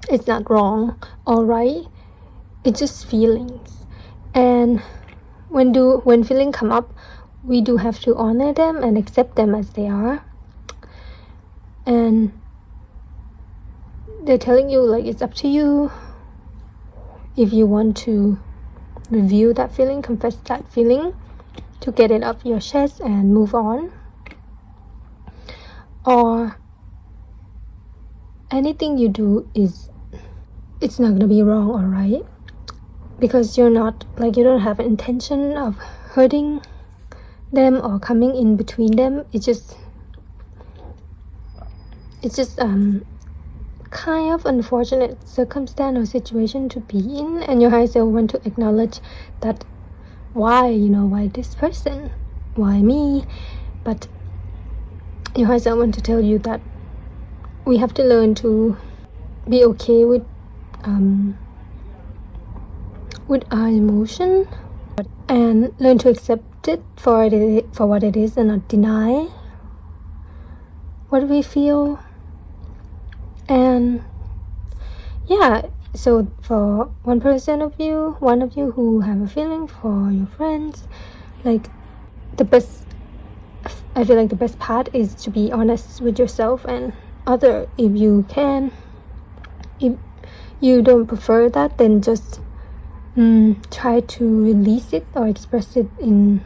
It's not wrong or right. It's just feelings. And when feelings come up, we do have to honor them and accept them as they are. And they're telling you like it's up to you if you want to review that feeling, confess that feeling, to get it off your chest and move on. Or anything you do it's not gonna be wrong or right, because you're not like, you don't have an intention of hurting them or coming in between them. It's just kind of unfortunate circumstance or situation to be in, and your higher self want to acknowledge that why this person, why me. But your higher self want to tell you that we have to learn to be okay with our emotion, and learn to accept it for what it is, and not deny what we feel. And yeah, so for one of you who have a feeling for your friends, like I feel like the best part is to be honest with yourself and other, if you can. If you don't prefer that, then just try to release it or express it in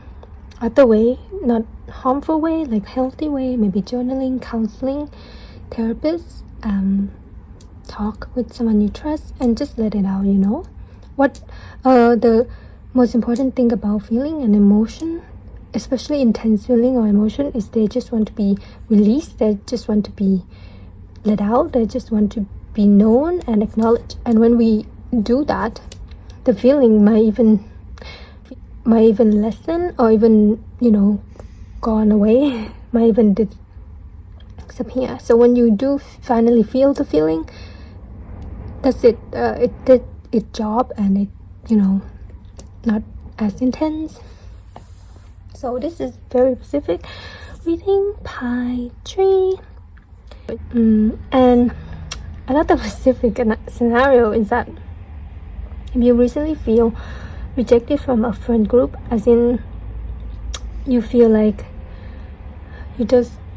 other way, not harmful way, like healthy way, maybe journaling, counseling, therapists, talk with someone you trust, and just let it out. What the most important thing about feeling and emotion, especially intense feeling or emotion, is they just want to be released. They just want to be let out. They just want to be known and acknowledged. And when we do that, the feeling might even lessen, or even gone away, might even disappear. So when you do finally feel the feeling, that's it. It did its job, and it not as intense. So this is very specific reading, pie tree. And another specific scenario is that if you recently feel rejected from a friend group, as in you feel like you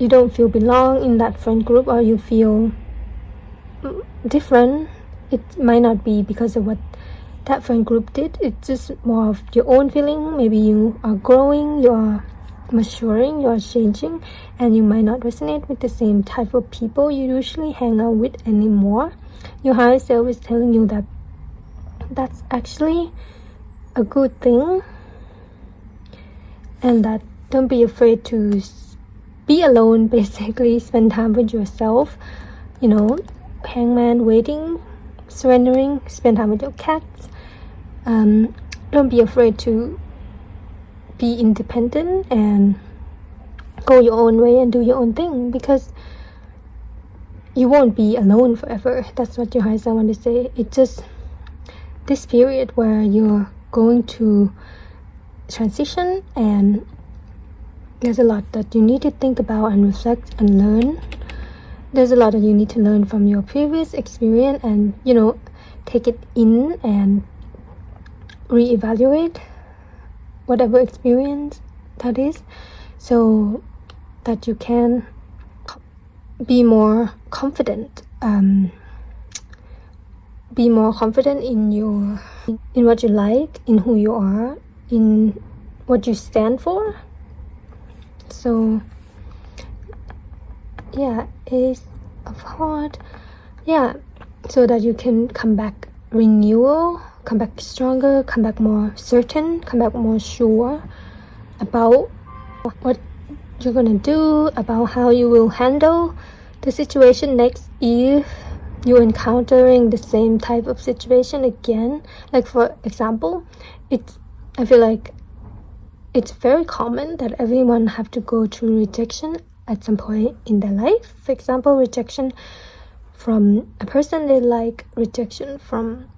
don't feel belong in that friend group, or you feel different. It might not be because of what that friend group did. It's just more of your own feeling. Maybe you are growing, you are maturing, you are changing, and you might not resonate with the same type of people you usually hang out with anymore. Your higher self is telling you that that's actually a good thing, and that don't be afraid to be alone, basically spend time with yourself, hangman, waiting, surrendering, spend time with your cats. Don't be afraid to be independent and go your own way and do your own thing, because you won't be alone forever. That's what your higher self want to say. It's just this period where you're going to transition, and there's a lot that you need to think about and reflect and learn. There's a lot that you need to learn from your previous experience, and take it in and reevaluate whatever experience that is, so that you can be more confident. Be more confident in what you like, in who you are, in what you stand for. So yeah, Ace of Heart, yeah, so that you can come back renewal, come back stronger, come back more certain, come back more sure about what you're gonna do, about how you will handle the situation next if you're encountering the same type of situation again. Like for example, I feel like it's very common that everyone have to go through rejection at some point in their life. For example, rejection from a person they like, rejection from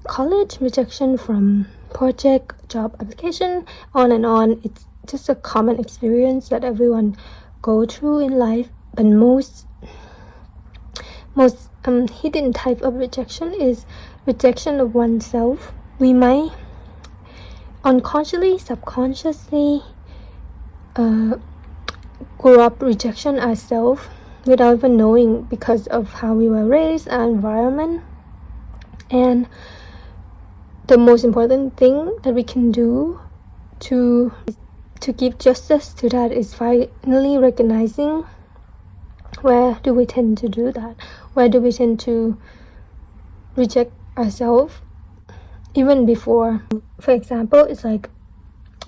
college, rejection from project, job application, on and on. It's just a common experience that everyone go through in life. But most hidden type of rejection is rejection of oneself. We might unconsciously, subconsciously grow up rejection ourselves without even knowing, because of how we were raised, our environment. And the most important thing that we can do to give justice to that is finally recognizing where do we tend to do that, where do we tend to reject ourselves even before. For example, it's like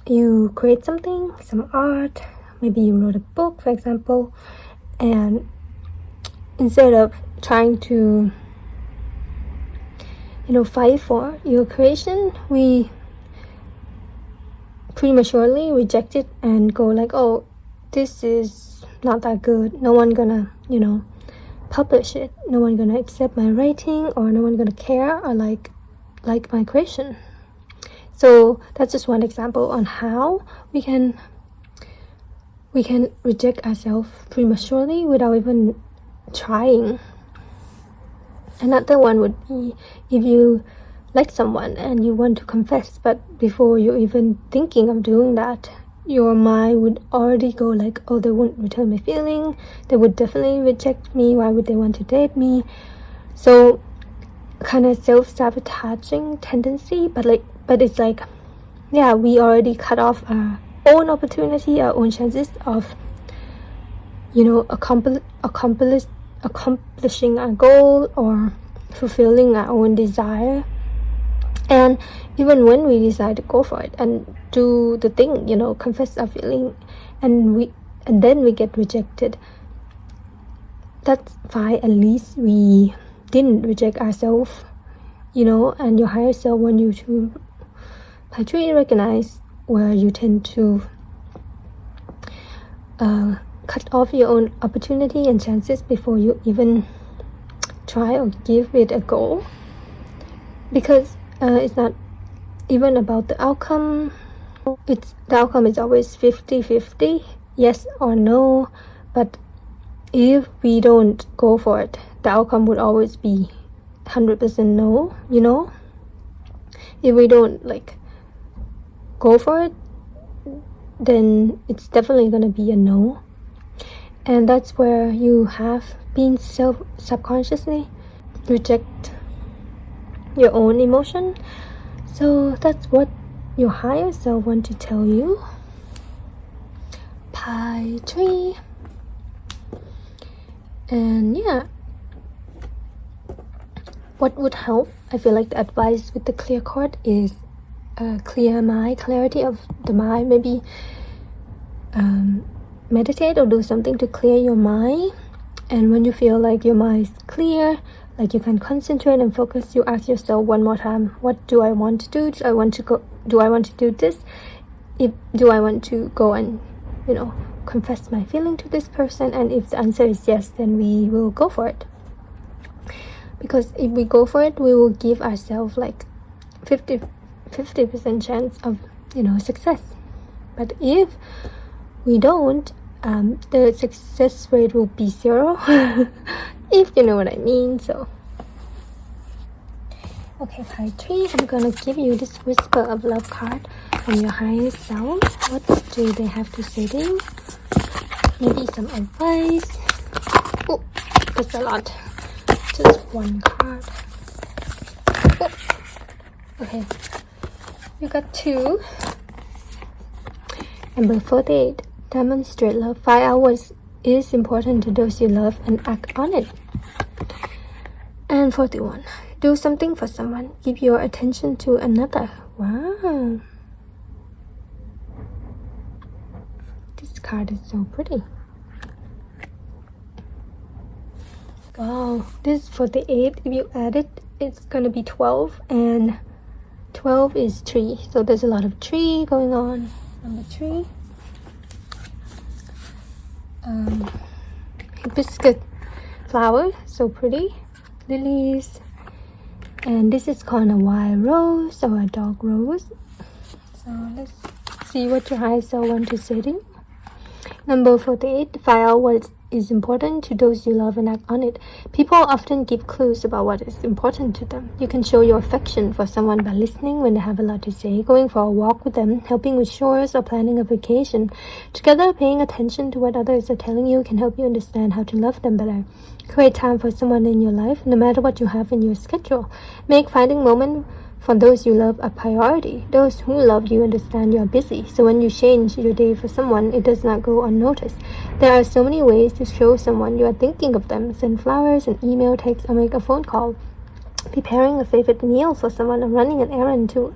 you create something, some art, maybe you wrote a book, for example, and instead of trying to fight for your creation, we prematurely reject it and go like, oh, this is not that good, no one gonna publish it, no one gonna accept my writing, or no one gonna care or like my creation. So that's just one example on how we can reject ourselves prematurely without even trying. Another one would be if you like someone and you want to confess, but before you're even thinking of doing that, your mind would already go like, oh, they won't return my feeling, they would definitely reject me, why would they want to date me? So kind of self-sabotaging tendency, but it's like, yeah, we already cut off our own opportunity, our own chances of accomplishing our goal or fulfilling our own desire. And even when we decide to go for it and do the thing, confess our feeling, and then we get rejected, that's fine. At least we didn't reject ourselves, and your higher self want you to actually recognize where you tend to cut off your own opportunity and chances before you even try or give it a go. Because it's not even about the outcome. The outcome is always 50-50, yes or no. But if we don't go for it, the outcome would always be 100% no, If we don't go for it, then it's definitely gonna be a no. And that's where you have been subconsciously reject your own emotion. So that's what your higher self want to tell you. Pie tree. And yeah, what would help, I feel like the advice with the clear card is clear mind, clarity of the mind. Maybe meditate or do something to clear your mind. And when you feel like your mind is clear, like you can concentrate and focus, you ask yourself one more time, what do I want to do? Do I want to do this? Do I want to go and confess my feeling to this person? And if the answer is yes, then we will go for it. Because if we go for it, we will give ourselves 50% chance of success. But if we don't, the success rate will be 0. If you know what I mean. So okay, card 3, I'm gonna give you this whisper of love card from your higher self. What do they have to say to you? Maybe some advice. Oh, that's a lot. Just one card. Oh, okay, you got 2. Number 48. Demonstrate love. 5 hours is important to those you love and act on it. And 41. Do something for someone. Give your attention to another. Wow. This card is so pretty. Wow. This is 48. If you add it, it's gonna be 12. And 12 is tree. So there's a lot of tree going on. Number 3. Hibiscus flower. So pretty. Lilies. And this is called a wild rose or a dog rose. So let's see what your higher self want to say to you. Number 48. 5 hours is important to those you love and act on it. People often give clues about what is important to them. You can show your affection for someone by listening when they have a lot to say, going for a walk with them, helping with chores, or planning a vacation. Together, paying attention to what others are telling you can help you understand how to love them better. Create time for someone in your life, no matter what you have in your schedule. Make finding moments for those you love a priority. Those who love you understand you are busy, so when you change your day for someone, it does not go unnoticed. There are so many ways to show someone you are thinking of them. Send flowers, an email, text, or make a phone call. Preparing a favorite meal for someone or running an errand to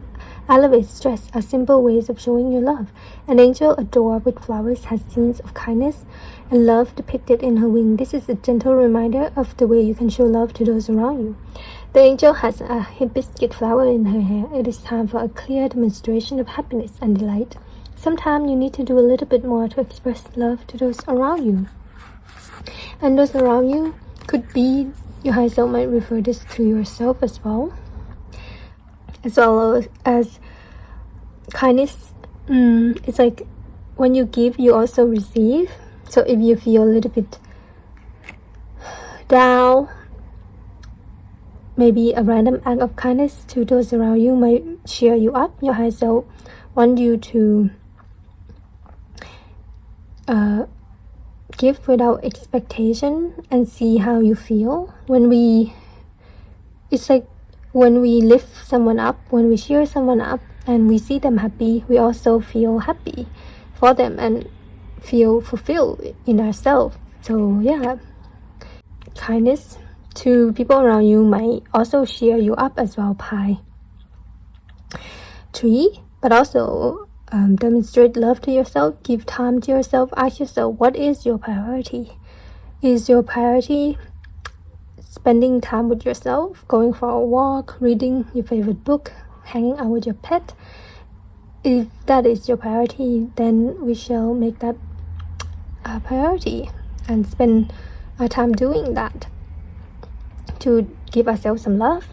alleviate stress are simple ways of showing your love. An angel adorned with flowers has scenes of kindness and love depicted in her wing. This is a gentle reminder of the way you can show love to those around you. The angel has a hibiscus flower in her hair. It is time for a clear demonstration of happiness and delight. Sometimes you need to do a little bit more to express love to those around you. And those around you could be, your higher self might refer this to yourself as well as kindness. It's like when you give, you also receive. So if you feel a little bit down, maybe a random act of kindness to those around you might cheer you up. Your higher self want you to give without expectation and see how you feel. It's like when we lift someone up, when we cheer someone up and we see them happy, we also feel happy for them and feel fulfilled in ourselves. So yeah, kindness to people around you might also cheer you up as well. Pie 3. But also demonstrate love to yourself. Give time to yourself. Ask yourself, what is your priority? Is your priority spending time with yourself, going for a walk, reading your favorite book, hanging out with your pet? If that is your priority, then we shall make that a priority and spend our time doing that to give ourselves some love.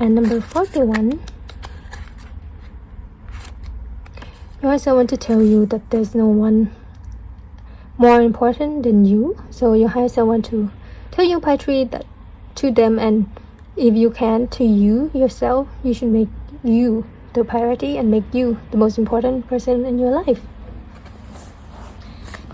And number 41, I also want to tell you that there's no one more important than you. So your higher self want to tell you by 3 that to them, and if you can to you yourself, you should make you the priority and make you the most important person in your life.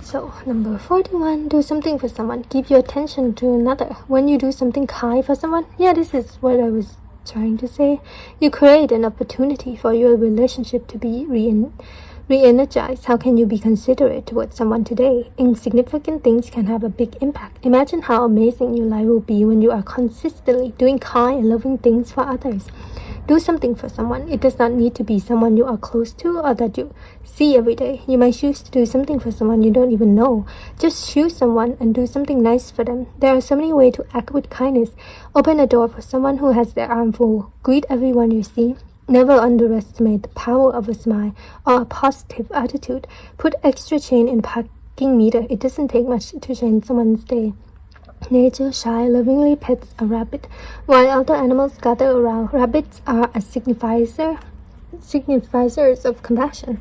So number 41, do something for someone. Give your attention to another. When you do something kind for someone, this is what I was trying to say. You create an opportunity for your relationship to be re-energized. How can you be considerate towards someone today? Insignificant things can have a big impact. Imagine how amazing your life will be when you are consistently doing kind and loving things for others. Do something for someone. It does not need to be someone you are close to or that you see every day. You might choose to do something for someone you don't even know. Just choose someone and do something nice for them. There are so many ways to act with kindness. Open a door for someone who has their arm full. Greet everyone you see. Never underestimate the power of a smile or a positive attitude. Put extra change in parking meter. It doesn't take much to change someone's day. Nature shy lovingly pets a rabbit, while other animals gather around. Rabbits are a signifiers of compassion.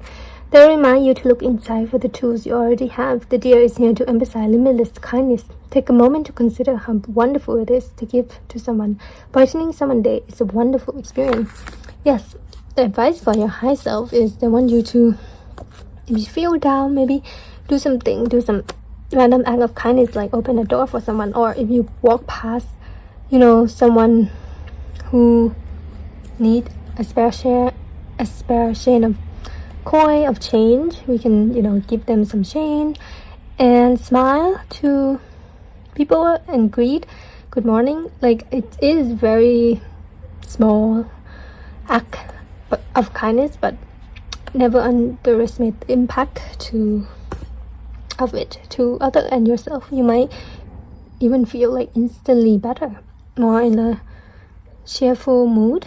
They remind you to look inside for the tools you already have. The deer is here to emphasize limitless kindness. Take a moment to consider how wonderful it is to give to someone. Brightening someone's day is a wonderful experience. Yes, the advice for your high self is they want you to, if you feel down, maybe do some random act of kindness, like open a door for someone, or if you walk past someone who need a spare chain of coin of change. We can, give them some change and smile to people and greet good morning. Like, it is very small act of kindness, but never underestimate the impact of it to other and yourself. You might even feel like instantly better, more in a cheerful mood.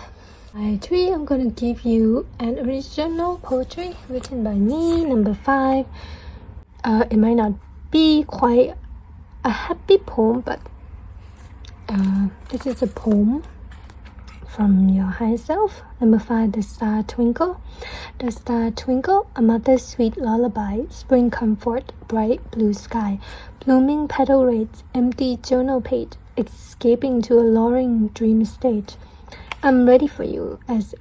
By 3, I'm gonna give you an original poetry written by me, number 5. It might not be quite a happy poem, but this is a poem from your higher self. Number 5, The Star Twinkle. The star twinkle, a mother's sweet lullaby, spring comfort, bright blue sky, blooming petal rates, empty journal page, escaping to a luring dream stage. I'm ready for you as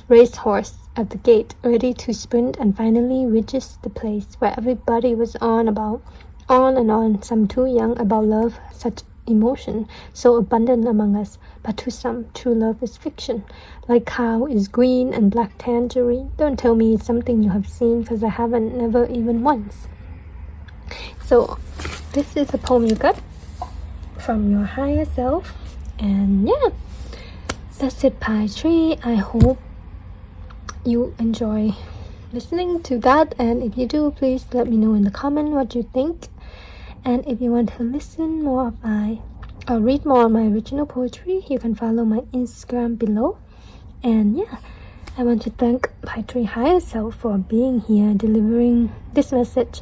racehorse at the gate, ready to sprint and finally reaches the place where everybody was on and on, some too young about love, such emotion, so abundant among us, but to some, true love is fiction. Like cow is green and black tangerine. Don't tell me it's something you have seen, cause I haven't, never even once. So, this is a poem you got from your higher self, and yeah, that's it, Pi Tree. I hope you enjoy listening to that, and if you do, please let me know in the comment what you think. And if you want to listen more of or read more of my original poetry, you can follow my Instagram below. And yeah, I want to thank Pi Tree Higher Self for being here, delivering this message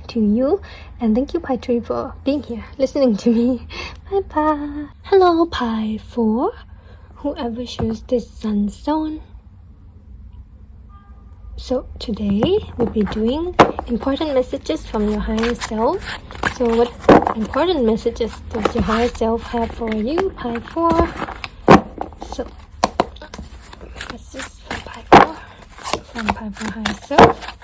to you. And thank you, Pi Tree, for being here, listening to me. Bye bye. Hello, Pi 4. Whoever chose this sunstone. So today we'll be doing important messages from your higher self. So what important messages does your higher self have for you, Pi 4? So this is from Pi 4, from Pi 4 higher self.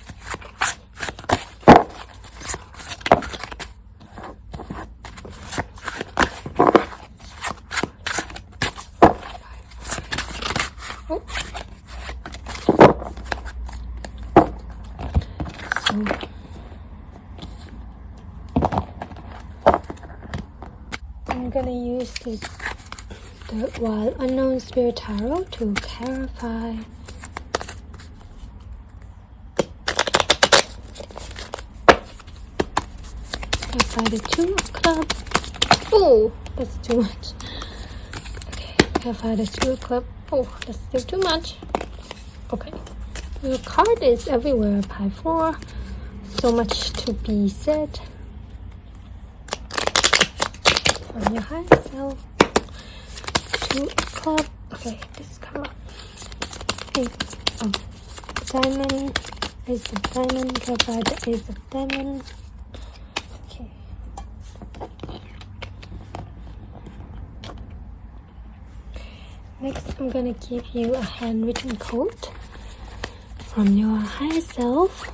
I'm gonna use the Wild Unknown Spirit Tarot to clarify the Two of Clubs. Oh, that's too much. Okay, clarify the Two of Clubs. Oh, that's still too much. Okay, the card is everywhere, Pi 4. So much to be said. From your higher self. Two of Clubs. Okay, this come up. Ace of Diamond. Ace of Diamond. Clarify the Ace of Diamond. Okay. Next, I'm gonna give you a handwritten quote from your higher self.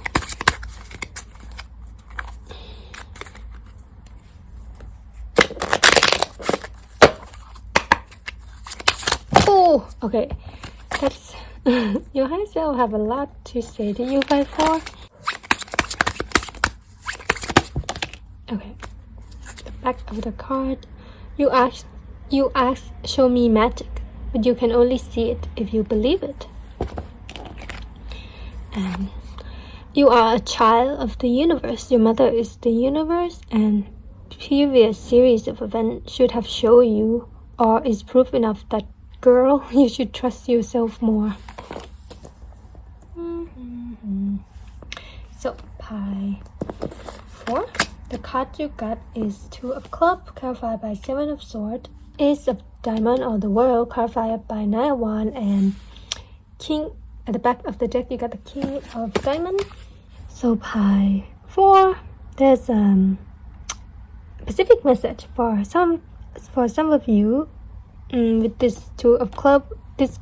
Oh, okay. That's your higher self have a lot to say to you, Pi 4. Okay. The back of the card. You ask, show me magic, but you can only see it if you believe it. And you are a child of the universe. Your mother is the universe, and previous series of events should have shown you, or is proof enough that, girl, you should trust yourself more. So, Pi 4. The card you got is Two of Clubs, clarified by Seven of Swords, Ace of Diamond, or the World, clarified by Nine of Wands, and King. At the back of the deck, you got the King of Diamond. So, Pi 4, there's a specific message for some of you. With this Two of Clubs, this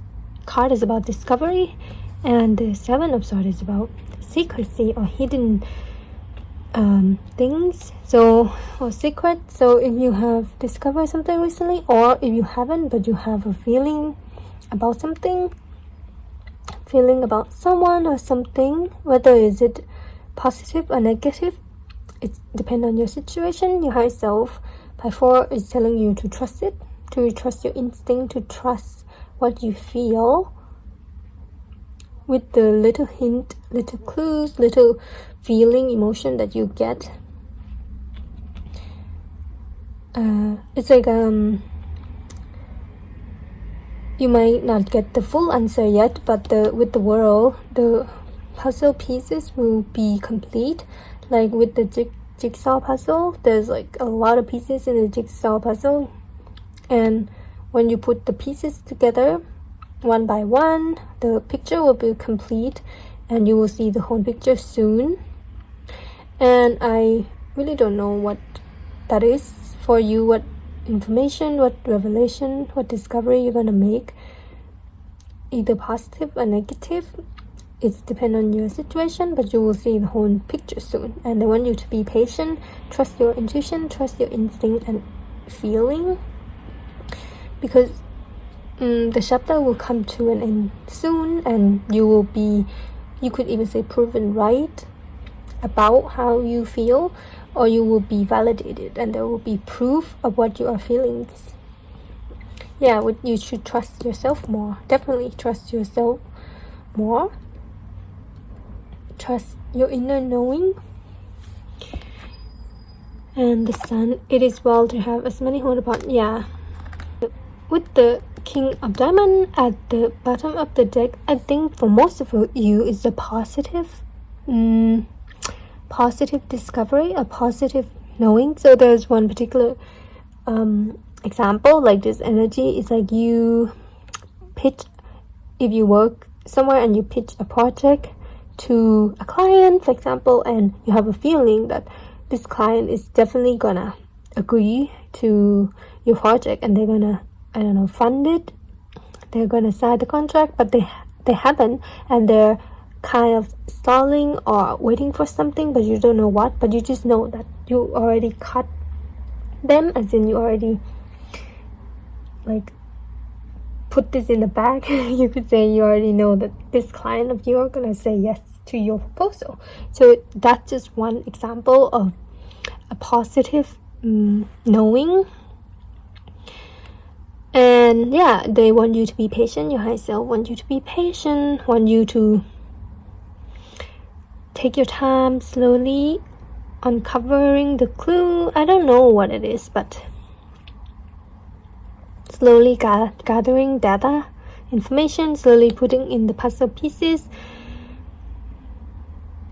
card is about discovery, and the Seven of Swords is about secrecy or hidden things, or secrets. So if you have discovered something recently, or if you haven't but you have a feeling about something, feeling about someone or something, whether is it positive or negative, it depends on your situation. Your higher self by 4 is telling you to trust it, to trust your instinct, to trust what you feel, with the little hint, little clues, little feeling, emotion that you get. It's like you might not get the full answer yet, but with the world, the puzzle pieces will be complete. Like with the jigsaw puzzle, there's like a lot of pieces in the jigsaw puzzle, and when you put the pieces together one by one, the picture will be complete, and you will see the whole picture soon. And I really don't know what that is for you, what information, what revelation, what discovery you're gonna make, either positive or negative. It depends on your situation, but you will see the whole picture soon. And I want you to be patient, trust your intuition, trust your instinct and feeling, because the chapter will come to an end soon, and you will be, you could even say, proven right about how you feel, or you will be validated and there will be proof of what you are feeling. Yeah, you should trust yourself more. Definitely trust yourself more. Trust your inner knowing. And the sun, it is well to have as many hold upon. Yeah, with the King of Diamond at the bottom of the deck, I think for most of you is a positive positive discovery, a positive knowing. So there's one particular example, like this energy is like you pitch, if you work somewhere and you pitch a project to a client, for example, and you have a feeling that this client is definitely gonna agree to your project and they're gonna, I don't know, fund it, they're gonna sign the contract, but they haven't, and they're kind of stalling or waiting for something, but you don't know what, but you just know that you already cut them, as in you already like put this in the bag. You could say you already know that this client of yours gonna say yes to your proposal. So that's just one example of a positive knowing. And yeah, they want you to be patient. Your higher self want you to be patient, want you to take your time, slowly uncovering the clue. I don't know what it is, but slowly gathering data, information, slowly putting in the puzzle pieces,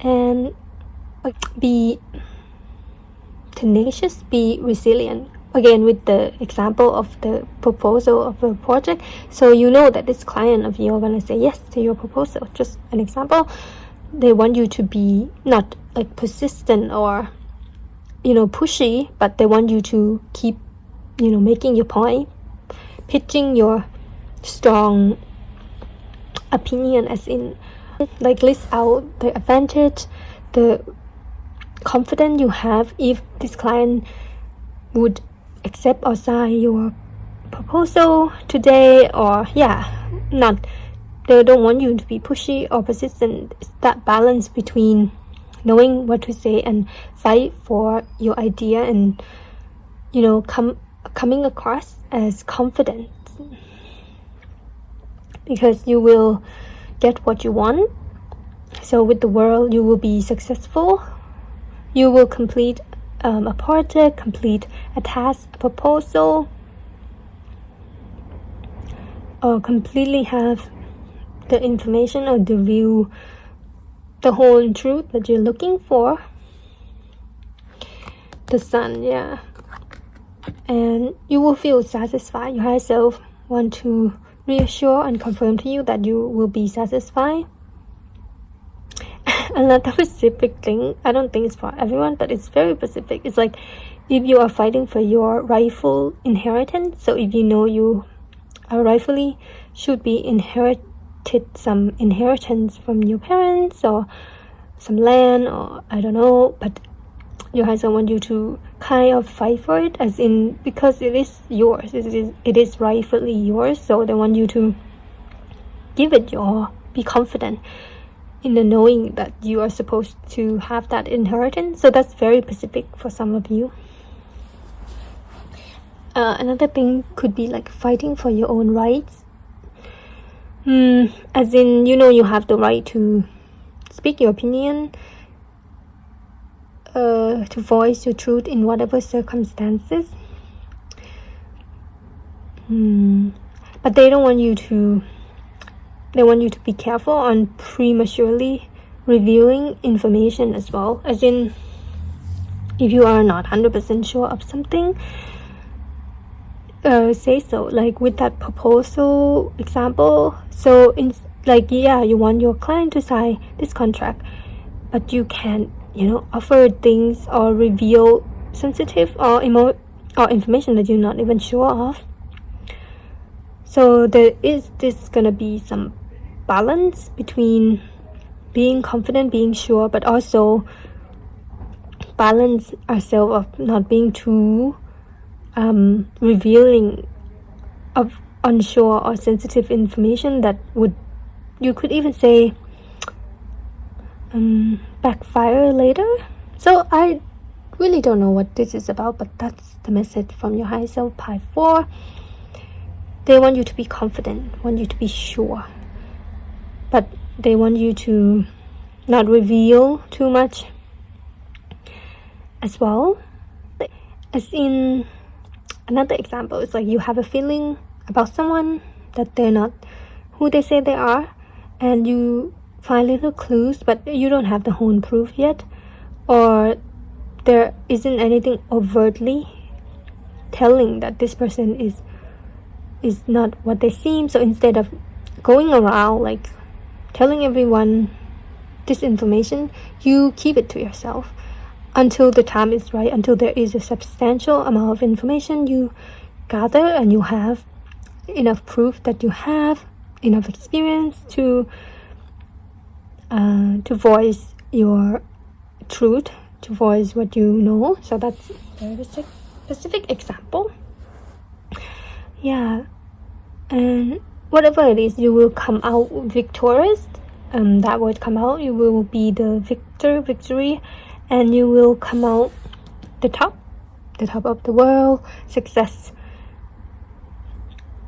and be tenacious, be resilient. Again, with the example of the proposal of a project, so you know that this client of you are gonna say yes to your proposal. Just an example. They want you to be not like persistent or pushy, but they want you to keep making your point, pitching your strong opinion, as in like list out the advantage, the confidence you have if this client would accept or sign your proposal today, or they don't want you to be pushy or persistent. It's that balance between knowing what to say and fight for your idea, and coming across as confident, because you will get what you want. So with the world, you will be successful. You will complete a project, complete a task, a proposal, or completely have the information or the view, the whole truth that you're looking for. The sun, yeah. And you will feel satisfied. Your higher self want to reassure and confirm to you that you will be satisfied. Another specific thing, I don't think it's for everyone, but it's very specific. It's like if you are fighting for your rightful inheritance. So if you know you are rightfully should be inherited some inheritance from your parents or some land, or I don't know, but your husband want you to kind of fight for it, as in because it is yours, it is rightfully yours. So they want you to give it your be confident in the knowing that you are supposed to have that inheritance. So that's very specific for some of you. Another thing could be like fighting for your own rights. As in, you have the right to speak your opinion, to voice your truth in whatever circumstances. But they want you to be careful on prematurely revealing information as well. As in, if you are not 100% sure of something, say so. Like with that proposal example, so you want your client to sign this contract, but you can't offer things or reveal sensitive or information that you're not even sure of. So there is gonna be some balance between being confident, being sure, but also balance ourselves of not being too revealing of unsure or sensitive information that you could even say backfire later. So I really don't know what this is about, but that's the message from your higher self, Pi 4. They want you to be confident, want you to be sure, but they want you to not reveal too much as well. As in, another example is like you have a feeling about someone that they're not who they say they are, and you find little clues, but you don't have the whole proof yet, or there isn't anything overtly telling that this person is not what they seem. So instead of going around like telling everyone this information, you keep it to yourself until the time is right, until there is a substantial amount of information you gather and you have enough proof that you have enough experience to voice your truth, to voice what you know. So that's a very specific example. Yeah, and whatever it is, you will come out victorious. That word come out, you will be the victory, and you will come out the top of the world, success.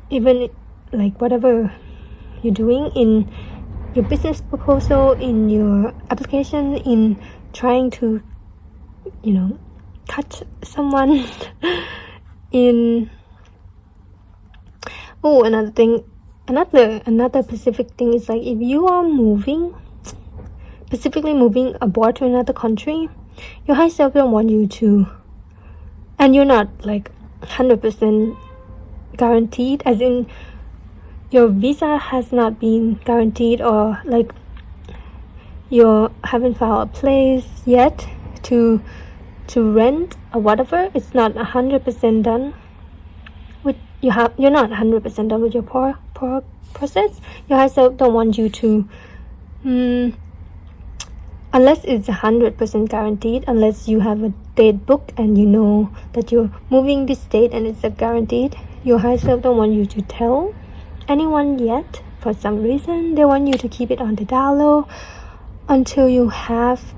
Even like whatever you're doing in your business proposal, in your application, in trying to touch someone in another specific thing is like if you are specifically moving abroad to another country, your high self don't want you to, and you're not like 100% guaranteed, as in your visa has not been guaranteed, or like you haven't found a place yet to rent or whatever. It's not 100% done with you're not 100% done with your process. Your higher self don't want you to unless it's 100% guaranteed, unless you have a date booked and you know that you're moving this date and it's a guaranteed. Your higher self don't want you to tell anyone yet. For some reason they want you to keep it on the down low until you have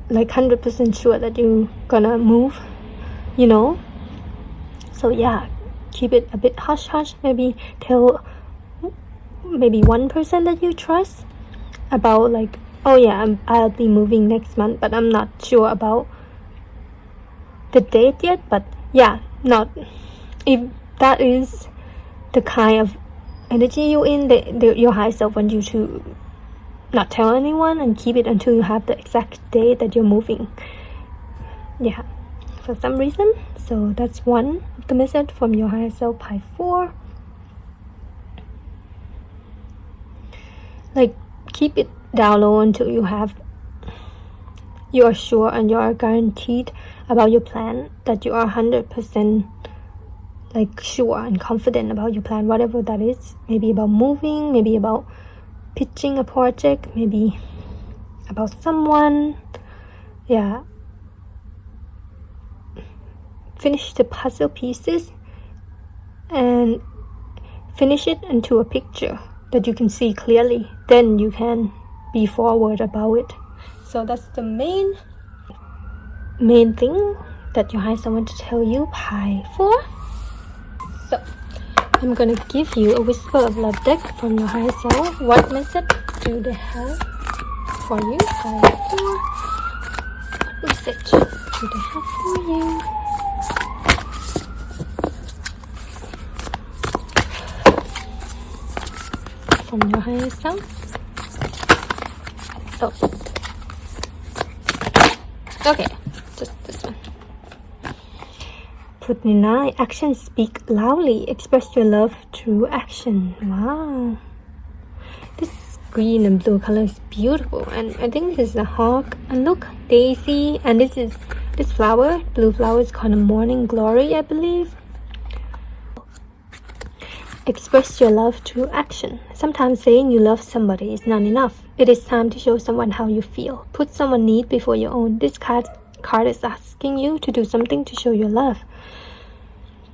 like 100% sure that you're gonna move, so yeah, keep it a bit hush hush. Maybe tell one person that you trust about like, oh yeah, I'll be moving next month, but I'm not sure about the date yet. But yeah, not if that is the kind of energy you're in, your higher self wants you to not tell anyone and keep it until you have the exact date that you're moving. Yeah, for some reason. So that's one of the message from your higher self, Pi 4. Like keep it down low until you are sure and you are guaranteed about your plan, that you are 100% like sure and confident about your plan, whatever that is. Maybe about moving, maybe about pitching a project, maybe about someone. Yeah, finish the puzzle pieces and finish it into a picture that you can see clearly, then you can be forward about it. So that's the main thing that your higher self want to tell you, pie 4. So I'm gonna give you a whisper of love deck from your higher self. What message do they have for you, pie 4? What message do they have for you? From your higher self. Oh. Okay, just this one. Put 9. Actions speak loudly. Express your love through action. Wow. This green and blue color is beautiful. And I think this is a hawk. And look, daisy. And this flower, blue flower, is called a morning glory, I believe. Express your love through action. Sometimes saying you love somebody is not enough. It is time to show someone how you feel. Put someone's need before your own. This card is asking you to do something to show your love.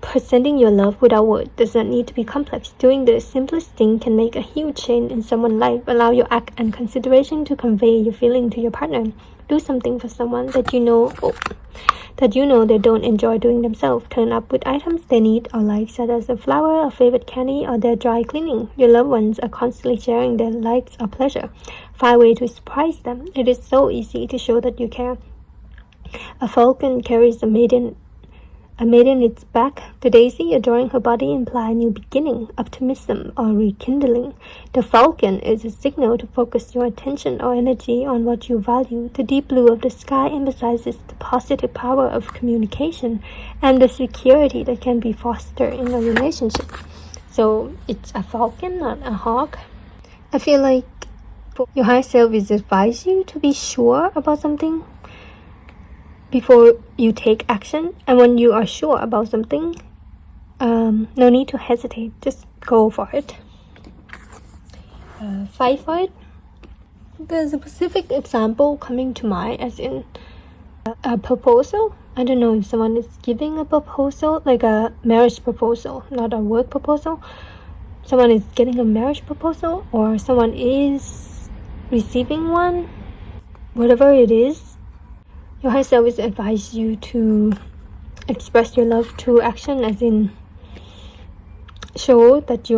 Presenting your love without words does not need to be complex. Doing the simplest thing can make a huge change in someone's life. Allow your act and consideration to convey your feeling to your partner. Do something for someone that you know they don't enjoy doing themselves. Turn up with items they need or like, such as a flower, a favorite candy, or their dry cleaning. Your loved ones are constantly sharing their likes or pleasure. Find a way to surprise them. It is so easy to show that you care. A falcon carries a maiden its back. The daisy adorning her body imply new beginning, optimism, or rekindling. The falcon is a signal to focus your attention or energy on what you value. The deep blue of the sky emphasizes the positive power of communication and the security that can be fostered in a relationship. So it's a falcon, not a hawk. I feel like your higher self is advise you to be sure about something before you take action, and when you are sure about something, no need to hesitate, just go for it. Fight for it. There's a specific example coming to mind, as in a proposal. I don't know if someone is giving a proposal, like a marriage proposal, not a work proposal. Someone is getting a marriage proposal, or someone is receiving one. Whatever it is, your higher self is advise you to express your love through action, as in show that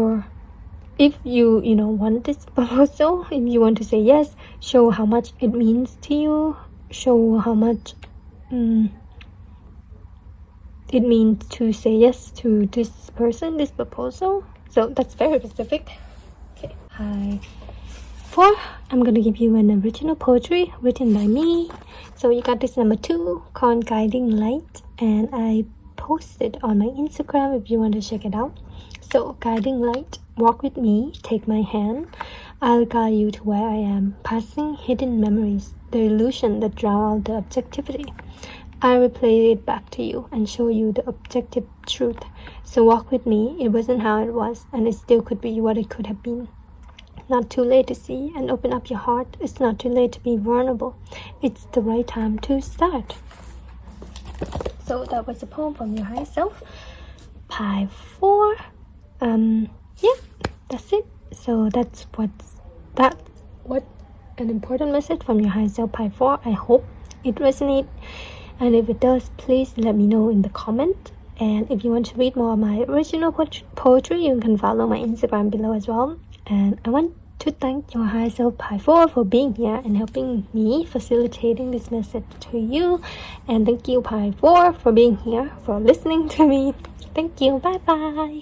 if you want this proposal, if you want to say yes, show how much it means to you, show how much it means to say yes to this person, this proposal. So that's very specific. Okay. Hi. 4, I'm gonna give you an original poetry written by me. So you got this number 2 called Guiding Light, and I posted on my Instagram if you want to check it out. So guiding light, walk with me, take my hand. I'll guide you to where I am, passing hidden memories, the illusion that drown out the objectivity. I will play it back to you and show you the objective truth. So walk with me. It wasn't how it was, and it still could be what it could have been. Not too late to see and open up your heart. It's not too late to be vulnerable. It's the right time to start. So that was a poem from your higher self. Pie 4. Yeah, that's it. So that's what an important message from your higher self, Pie 4. I hope it resonates. And if it does, please let me know in the comment. And if you want to read more of my original poetry, you can follow my Instagram below as well. And I want to thank your higher self, Pie 4, for being here and helping me facilitating this message to you. And thank you, Pie 4, for being here, for listening to me. Thank you. Bye bye.